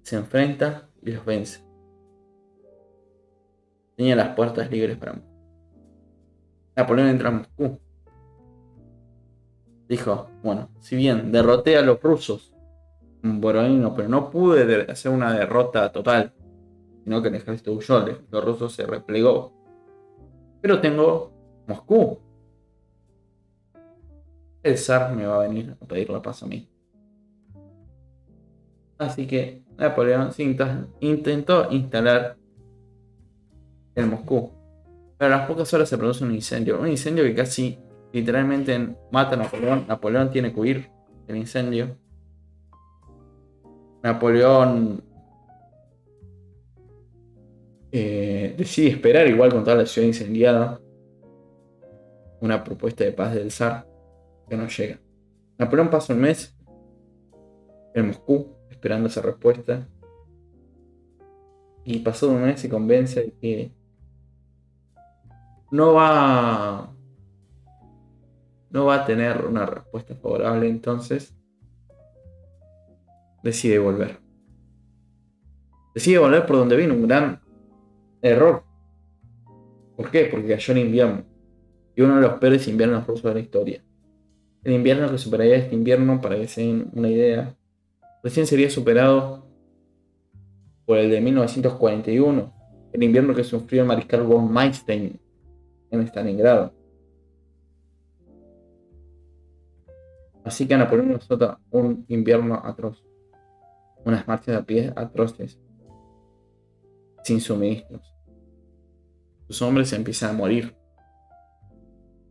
se enfrenta y los vence. Tenía las puertas libres para Moscú. Napoleón entra a Moscú. Dijo, bueno, si bien derroté a los rusos en Borodino, pero no pude hacer una derrota total, sino que el ejército huyó, el ejército ruso se replegó. Pero tengo Moscú. El zar me va a venir a pedir la paz a mí. Así que Napoleón intentó instalar en Moscú. Pero a las pocas horas se produce un incendio. Un incendio que casi literalmente mata a Napoleón. Napoleón tiene que huir del incendio. Napoleón decide esperar igual con toda la ciudad incendiada. Una propuesta de paz del zar que no llega. Napoleón pasa un mes en Moscú esperando esa respuesta. Y pasado un mes se convence de que no va a tener una respuesta favorable, entonces decide volver. Decide volver por donde vino, un gran error. ¿Por qué? Porque cayó en invierno. Y uno de los peores inviernos rusos de la historia. El invierno que superaría este invierno, para que se den una idea, recién sería superado por el de 1941, el invierno que sufrió el mariscal von Manstein en Stalingrado. Así que Napoleón nos azota un invierno atroz, unas marchas a pie atroces, sin suministros. Sus hombres empiezan a morir,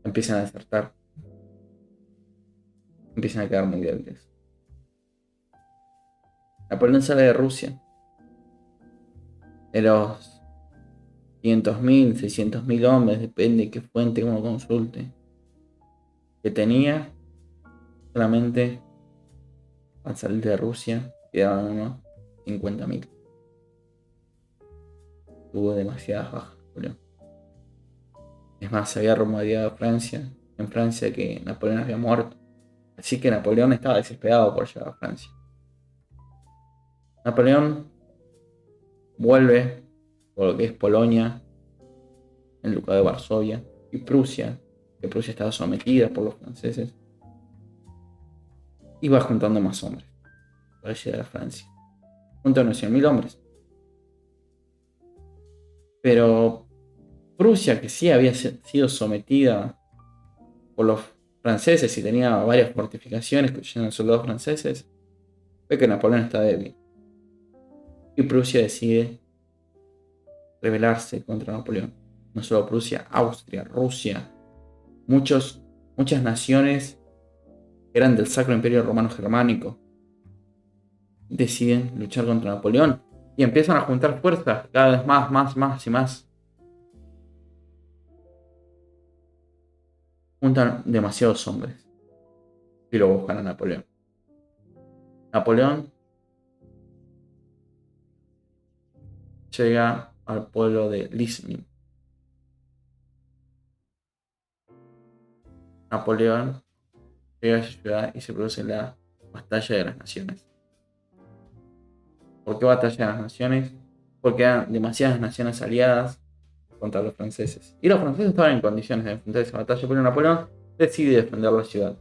empiezan a desertar, empiezan a quedar muy débiles. Napoleón sale de Rusia. De los 500.000, 600.000 hombres, depende de qué fuente uno consulte, que tenía, solamente al salir de Rusia quedaban unos 50.000. Tuvo demasiadas bajas, Napoleón. Es más, se había rumoreado en Francia que Napoleón había muerto. Así que Napoleón estaba desesperado por llegar a Francia. Napoleón vuelve por lo que es Polonia, el Ducado de Varsovia y Prusia, que Prusia estaba sometida por los franceses, y va juntando más hombres para llegar a Francia. Junto a unos 100.000 hombres. Pero Prusia, que sí había sido sometida por los franceses y tenía varias fortificaciones que llenan soldados franceses, ve que Napoleón está débil. Y Prusia decide rebelarse contra Napoleón. No solo Prusia, Austria, Rusia, muchas naciones que eran del Sacro Imperio Romano Germánico deciden luchar contra Napoleón y empiezan a juntar fuerzas cada vez más y más. Juntan demasiados hombres y lo buscan a Napoleón. Napoleón llega al pueblo de Lyzmin. Napoleón llega a esa ciudad y se produce la Batalla de las Naciones. ¿Por qué Batalla de las Naciones? Porque eran demasiadas naciones aliadas contra los franceses. Y los franceses estaban en condiciones de enfrentar esa batalla, pero Napoleón decide defender la ciudad.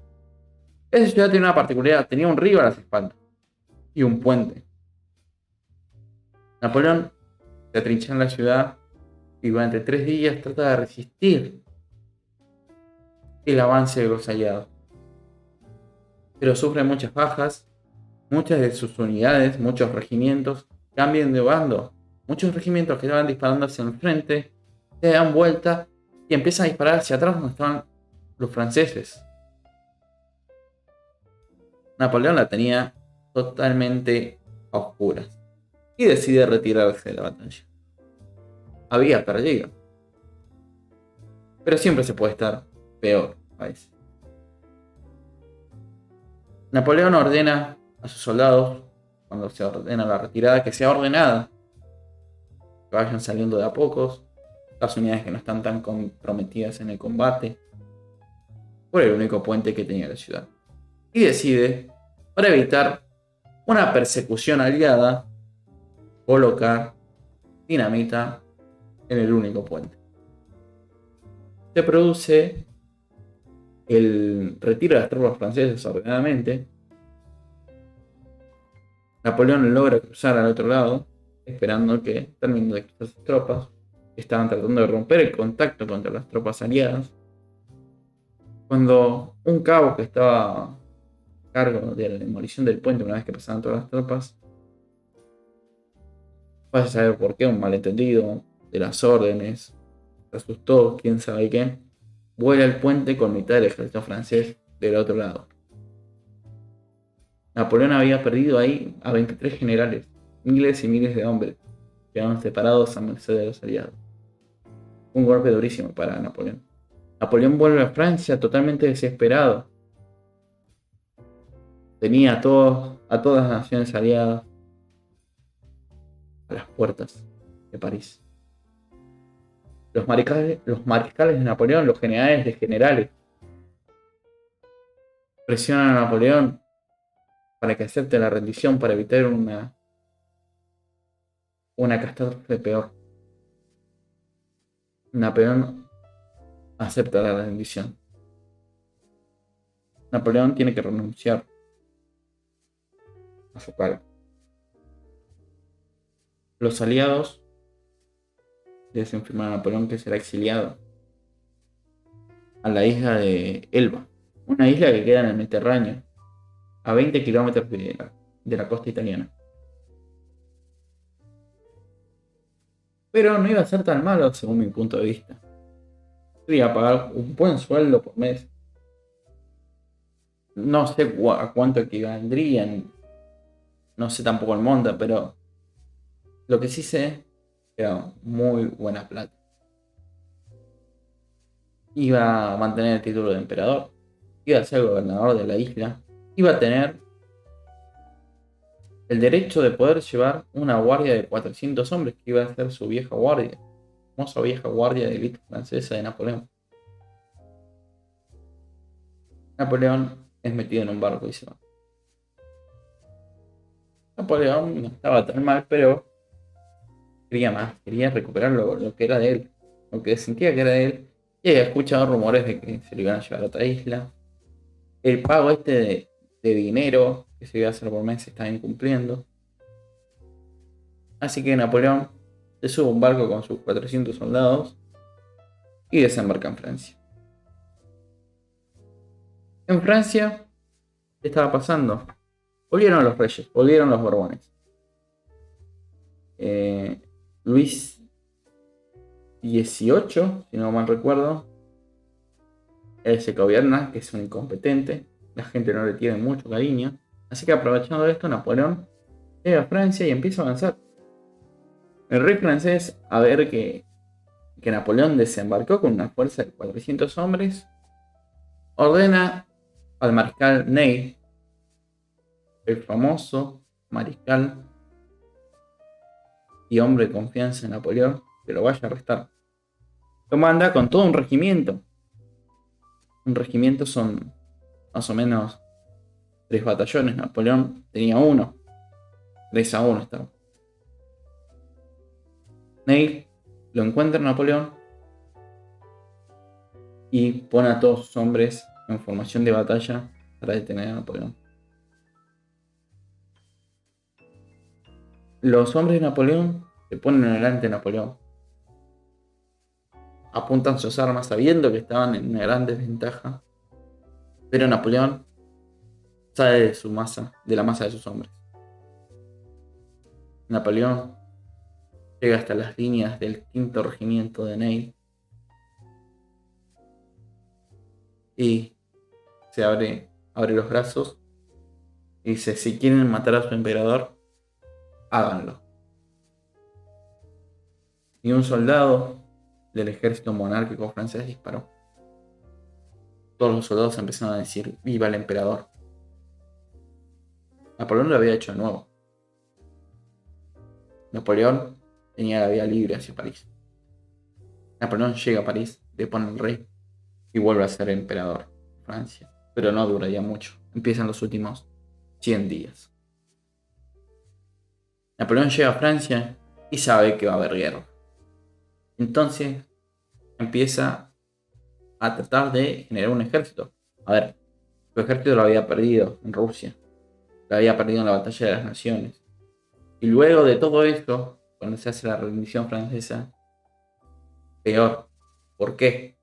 Esa ciudad tenía una particularidad, tenía un río a las espaldas y un puente. Napoleón se atrinchera en la ciudad y durante 3 días trata de resistir el avance de los aliados. Pero sufre muchas bajas, muchas de sus unidades, muchos regimientos cambian de bando. Muchos regimientos que estaban disparando hacia el frente se dan vuelta y empiezan a disparar hacia atrás donde estaban los franceses. Napoleón la tenía totalmente a oscuras y decide retirarse de la batalla. Había perdido, pero siempre se puede estar peor a veces. Napoleón ordena a sus soldados, cuando se ordena la retirada, que sea ordenada, que vayan saliendo de a pocos, las unidades que no están tan comprometidas en el combate, por el único puente que tenía la ciudad. Y decide, para evitar una persecución aliada, colocar dinamita en el único puente. Se produce el retiro de las tropas francesas ordenadamente. Napoleón logra cruzar al otro lado, esperando que terminen de cruzar sus tropas, que estaban tratando de romper el contacto contra las tropas aliadas. Cuando un cabo que estaba a cargo de la demolición del puente una vez que pasaban todas las tropas, vas a saber por qué, un malentendido de las órdenes, se asustó, quién sabe qué, vuela el puente con mitad del ejército francés del otro lado. Napoleón había perdido ahí a 23 generales, miles y miles de hombres, quedaron separados a merced de los aliados. Un golpe durísimo para Napoleón. Napoleón vuelve a Francia totalmente desesperado. Tenía a todas las naciones aliadas a las puertas de París. Los mariscales de Napoleón, los generales de generales, presionan a Napoleón para que acepte la rendición para evitar una catástrofe peor. Napoleón acepta la rendición. Napoleón tiene que renunciar a su cargo. Los aliados le hacen firmar a Napoleón que será exiliado a la isla de Elba, una isla que queda en el Mediterráneo, a 20 kilómetros de la costa italiana. Pero no iba a ser tan malo según mi punto de vista. Iba a pagar un buen sueldo por mes. No sé a cuánto equivaldrían. No sé tampoco el monto, pero lo que sí sé era muy buena plata. Iba a mantener el título de emperador. Iba a ser gobernador de la isla. Iba a tener el derecho de poder llevar una guardia de 400 hombres, que iba a ser su vieja guardia. Famosa vieja guardia de élite francesa de Napoleón. Napoleón es metido en un barco y se va. Napoleón no estaba tan mal, pero quería más, quería recuperar lo que era de él, lo que sentía que era de él, y había escuchado rumores de que se lo iban a llevar a otra isla. El pago de dinero que se iba a hacer por mes se estaba incumpliendo. Así que Napoleón se sube a un barco con sus 400 soldados y desembarca en Francia. En Francia, ¿qué estaba pasando? Volvieron los reyes, volvieron los Borbones. Luis XVIII, si no mal recuerdo, él se gobierna, que es un incompetente, la gente no le tiene mucho cariño, así que aprovechando esto, Napoleón llega a Francia y empieza a avanzar. El rey francés, a ver que Napoleón desembarcó con una fuerza de 400 hombres, ordena al mariscal Ney el famoso mariscal y hombre de confianza de Napoleón, que lo vaya a arrestar. Lo manda con todo un regimiento. Un regimiento son más o menos 3 batallones. Napoleón tenía uno. 3-1 estaba. Ney lo encuentra a Napoleón y pone a todos sus hombres en formación de batalla para detener a Napoleón. Los hombres de Napoleón se ponen delante de Napoleón. Apuntan sus armas sabiendo que estaban en una gran desventaja. Pero Napoleón sale de la masa de sus hombres. Napoleón llega hasta las líneas del 5º regimiento de Ney y se abre los brazos y dice: si quieren matar a su emperador, háganlo. Y un soldado del ejército monárquico francés disparó. Todos los soldados empezaron a decir: ¡viva el emperador! Napoleón lo había hecho de nuevo. Napoleón tenía la vía libre hacia París. Napoleón llega a París, le pone el rey y vuelve a ser emperador de Francia. Pero no duraría mucho. Empiezan los últimos 100 días. Napoleón llega a Francia y sabe que va a haber guerra. Entonces empieza a tratar de generar un ejército. A ver, su ejército lo había perdido en Rusia. Lo había perdido en la batalla de las Naciones. Y luego de todo esto, cuando se hace la rendición francesa, peor. ¿Por qué?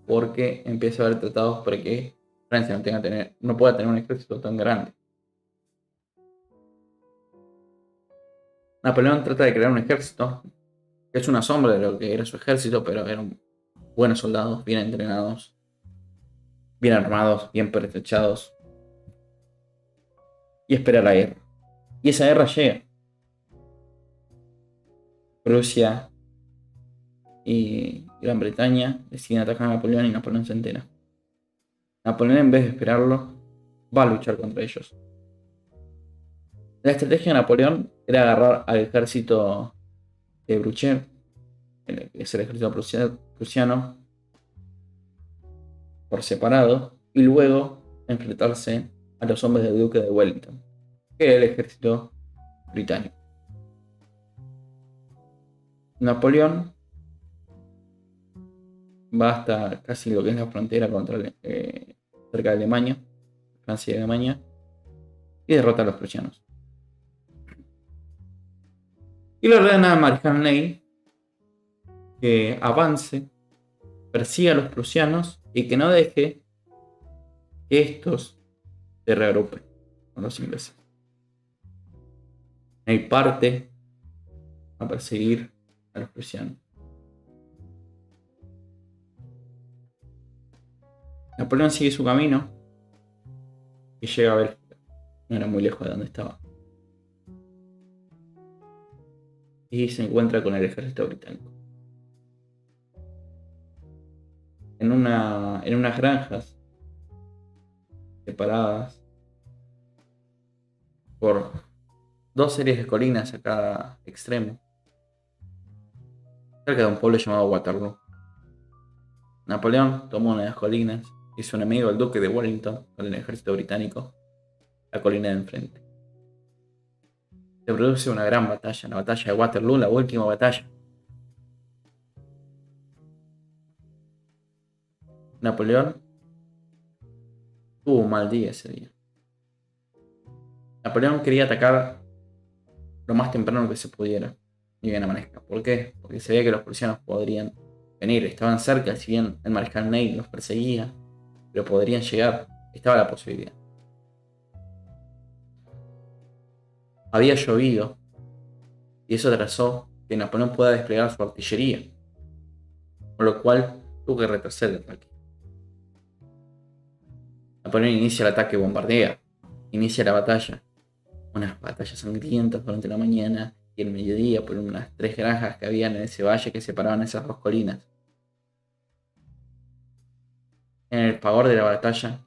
Porque empieza a haber tratados para que Francia no pueda tener un ejército tan grande. Napoleón trata de crear un ejército que es una sombra de lo que era su ejército, pero eran buenos soldados, bien entrenados, bien armados, bien pertrechados. Y espera la guerra. Y esa guerra llega. Prusia y Gran Bretaña deciden atacar a Napoleón y Napoleón se entera. Napoleón, en vez de esperarlo, va a luchar contra ellos. La estrategia de Napoleón era agarrar al ejército de Blucher, que es el ejército prusiano, por separado, y luego enfrentarse a los hombres del duque de Wellington, que era el ejército británico. Napoleón va hasta casi lo que es la frontera cerca de Alemania, Francia y Alemania, y derrota a los prusianos. Y le ordena a Mariscal Ney que avance, persiga a los prusianos y que no deje que estos se reagrupen con los ingleses. Ney parte a perseguir a los prusianos. Napoleón sigue su camino y llega a Bélgica. No era muy lejos de donde estaba. Y se encuentra con el ejército británico. En unas granjas separadas por 2 series de colinas a cada extremo, cerca de un pueblo llamado Waterloo. Napoleón tomó una de las colinas y su enemigo, el duque de Wellington, con el ejército británico, la colina de enfrente. Se produce una gran batalla, la batalla de Waterloo, la última batalla. Napoleón tuvo un mal día ese día. Napoleón quería atacar lo más temprano que se pudiera, y bien amanezca. ¿Por qué? Porque se veía que los prusianos podrían venir, estaban cerca, si bien el mariscal Ney los perseguía, pero podrían llegar, estaba la posibilidad. Había llovido y eso trazó que Napoleón pueda desplegar su artillería, con lo cual tuvo que retrasar el ataque. Napoleón inicia el ataque, bombardea, inicia la batalla. Unas batallas sangrientas durante la mañana y el mediodía por unas 3 granjas que habían en ese valle que separaban esas 2 colinas. En el fragor de la batalla,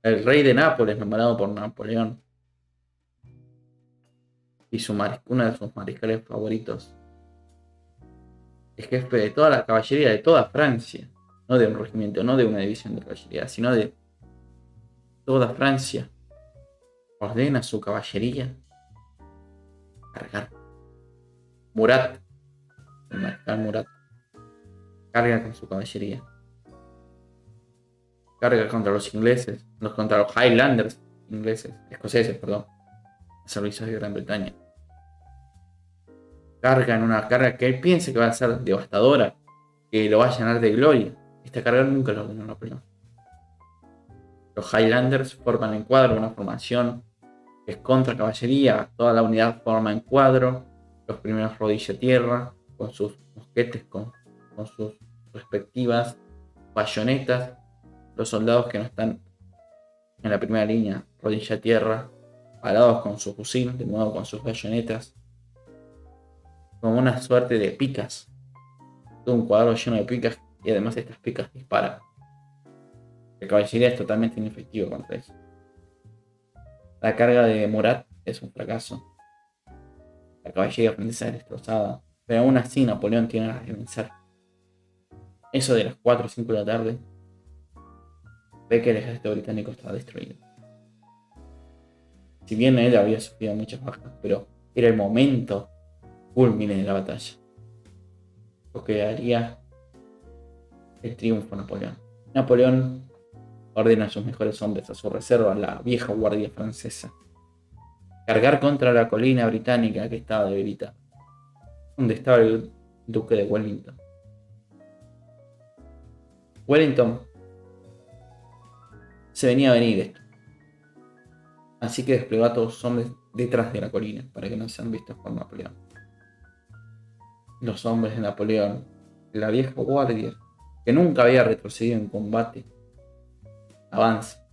El rey de Nápoles, nombrado por Napoleón, y uno de sus mariscales favoritos, es jefe de toda la caballería de toda Francia, no de un regimiento, no de una división de caballería, sino de toda Francia. Ordena a su caballería cargar. Murat, el mariscal Murat, carga con su caballería. Carga contra los ingleses, contra los Highlanders escoceses, perdón, servicios de Gran Bretaña. Carga en una carga que él piensa que va a ser devastadora, que lo va a llenar de gloria. Esta carga nunca lo ordenó Napoleón. Los Highlanders forman en cuadro una formación que es contra caballería, toda la unidad forma en cuadro, los primeros rodilla a tierra, con sus mosquetes, con sus respectivas bayonetas, los soldados que no están en la primera línea, rodilla a tierra, parados con su fusil, de nuevo con sus bayonetas, como una suerte de picas, todo un cuadro lleno de picas, y además estas picas disparan. La caballería es totalmente inefectiva contra eso. La carga de Murat es un fracaso. La caballería francesa es destrozada, pero aún así Napoleón tiene ganas de vencer. Eso de las 4 o 5 de la tarde, ve que el ejército británico estaba destruido. Si bien él había sufrido muchas bajas, pero era el momento culmine de la batalla, lo que daría el triunfo a Napoleón. Napoleón ordena a sus mejores hombres, a su reserva, la vieja guardia francesa, cargar contra la colina británica que estaba debilitada, donde estaba el duque de Wellington. Wellington se venía a venir esto, así que desplegó a todos sus hombres detrás de la colina para que no sean vistos por Napoleón. Los hombres de Napoleón, la vieja guardia, que nunca había retrocedido en combate, avanza,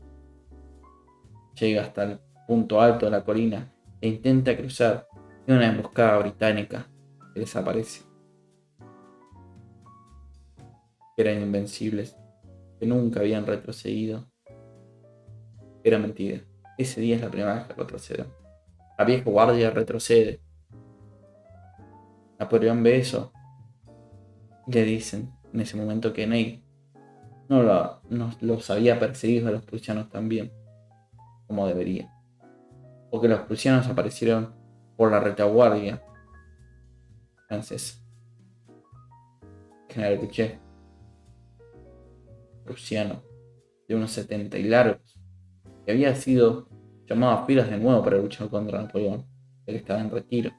llega hasta el punto alto de la colina e intenta cruzar en una emboscada británica que desaparece. Eran invencibles, que nunca habían retrocedido. Era mentira. Ese día es la primera vez que retroceden. La vieja guardia retrocede. Napoleón ve eso y le dicen en ese momento que Ney no los había perseguido a los prusianos tan bien como debería, o que los prusianos aparecieron por la retaguardia francesa. General Vichy, prusiano de unos 70 y largos, que había sido llamado a filas de nuevo para luchar contra Napoleón, ya que estaba en retiro,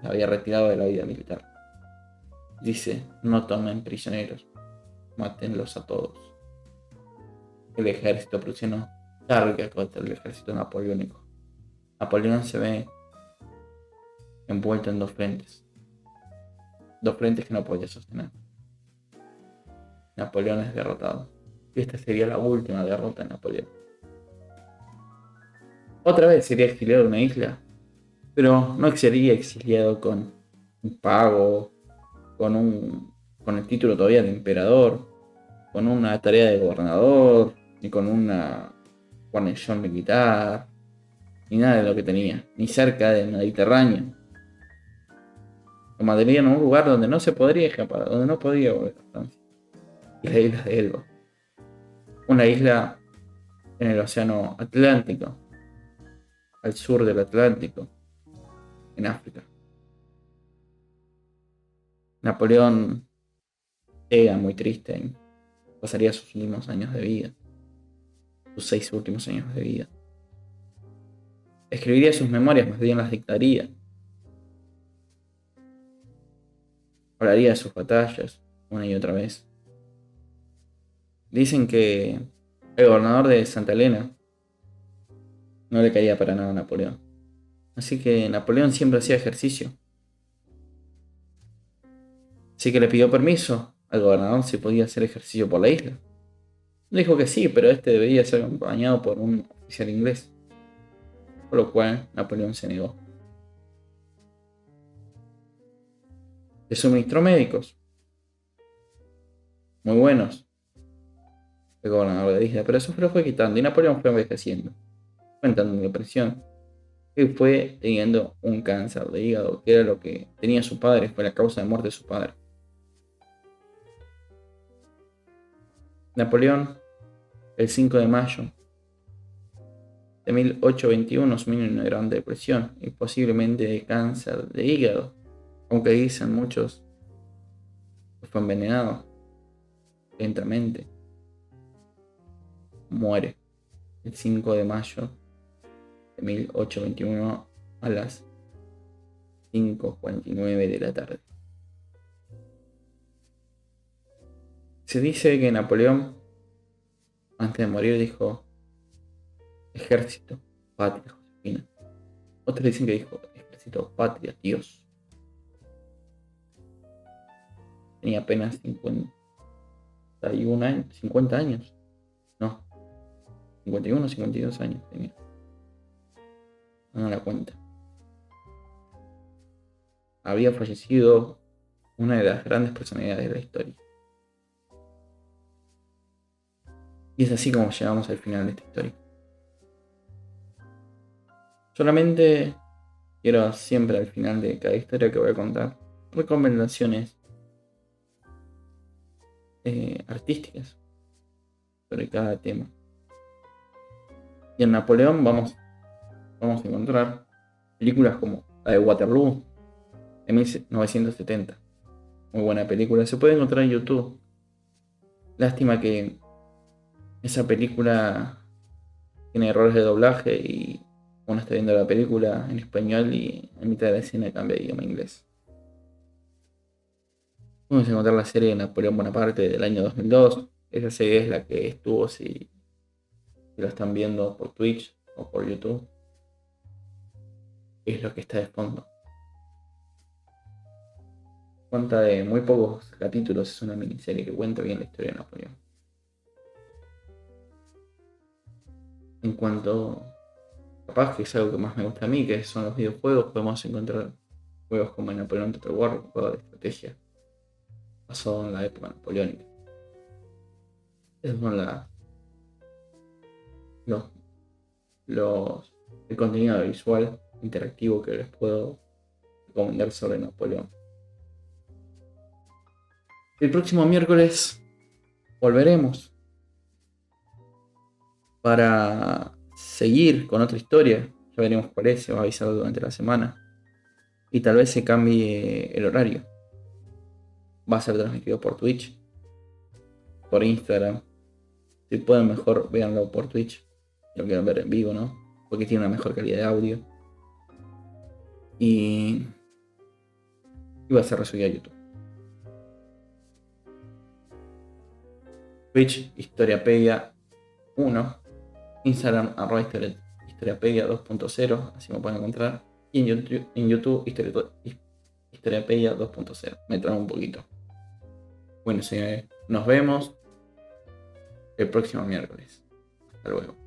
se había retirado de la vida militar. Dice: no tomen prisioneros, mátenlos a todos. El ejército prusiano carga contra el ejército napoleónico. Napoleón se ve envuelto en dos frentes que no podía sostener. Napoleón es derrotado, y esta sería la última derrota de Napoleón. Otra vez sería exiliado en una isla, pero no sería exiliado con un pago, con el título todavía de emperador, con una tarea de gobernador, ni con una guarnición militar, ni nada de lo que tenía, ni cerca del Mediterráneo. Lo mandarían a un lugar donde no se podría escapar, donde no podía volver a Francia. Y la isla de Elba. Una isla en el océano Atlántico, al sur del Atlántico, en África. Napoleón llega muy triste, pasaría sus últimos años de vida, sus 6 últimos años de vida. Escribiría sus memorias, más bien las dictaría. Hablaría de sus batallas una y otra vez. Dicen que el gobernador de Santa Elena no le caía para nada a Napoleón. Así que Napoleón siempre hacía ejercicio. Así que le pidió permiso al gobernador si podía hacer ejercicio por la isla. Dijo que sí, pero este debería ser acompañado por un oficial inglés. Por lo cual Napoleón se negó. Le suministró médicos muy buenos, el gobernador de Isla, pero eso se lo fue quitando y Napoleón fue envejeciendo, fue entrando en depresión y fue teniendo un cáncer de hígado, que era lo que tenía su padre, fue la causa de muerte de su padre. Napoleón, el 5 de mayo de 1821, sumió en una gran depresión y posiblemente de cáncer de hígado, aunque dicen muchos que fue envenenado lentamente. Muere el 5 de mayo de 1821 a las 5:49 de la tarde. Se dice que Napoleón, antes de morir, dijo: ejército, patria, Josefina. Otros dicen que dijo: ejército, patria, Dios. Tenía apenas 51 años, 50 años. No, 51 o 52 años tenía. No la cuenta. Había fallecido una de las grandes personalidades de la historia. Y es así como llegamos al final de esta historia. Solamente quiero siempre al final de cada historia que voy a contar recomendaciones artísticas sobre cada tema. Y en Napoleón vamos a encontrar películas como la de Waterloo de 1970. Muy buena película. Se puede encontrar en YouTube. Lástima que esa película tiene errores de doblaje y uno está viendo la película en español y en mitad de la escena cambia de idioma inglés. Vamos a encontrar la serie de Napoleón Bonaparte del año 2002. Esa serie es la que estuvo, si lo están viendo por Twitch o por YouTube. Es lo que está de fondo. Cuenta de muy pocos capítulos, es una miniserie que cuenta bien la historia de Napoleón. En cuanto, capaz que es algo que más me gusta a mí, que son los videojuegos, podemos encontrar juegos como Napoleón Total War, un juego de estrategia basado en la época napoleónica. Esos son el contenido visual interactivo que les puedo recomendar sobre Napoleón. El próximo miércoles volveremos para seguir con otra historia. Ya veremos cuál es, se va a avisar durante la semana. Y tal vez se cambie el horario. Va a ser transmitido por Twitch, por Instagram. Si pueden, mejor véanlo por Twitch. Si lo quieren ver en vivo, ¿no? Porque tiene una mejor calidad de audio. Y va a ser resubido a YouTube. Twitch, Historiapedia 1. Instagram, @historiapedia 2.0. Así me pueden encontrar. Y en YouTube Historiapedia 2.0. Me trae un poquito. Bueno, señores, nos vemos el próximo miércoles. Hasta luego.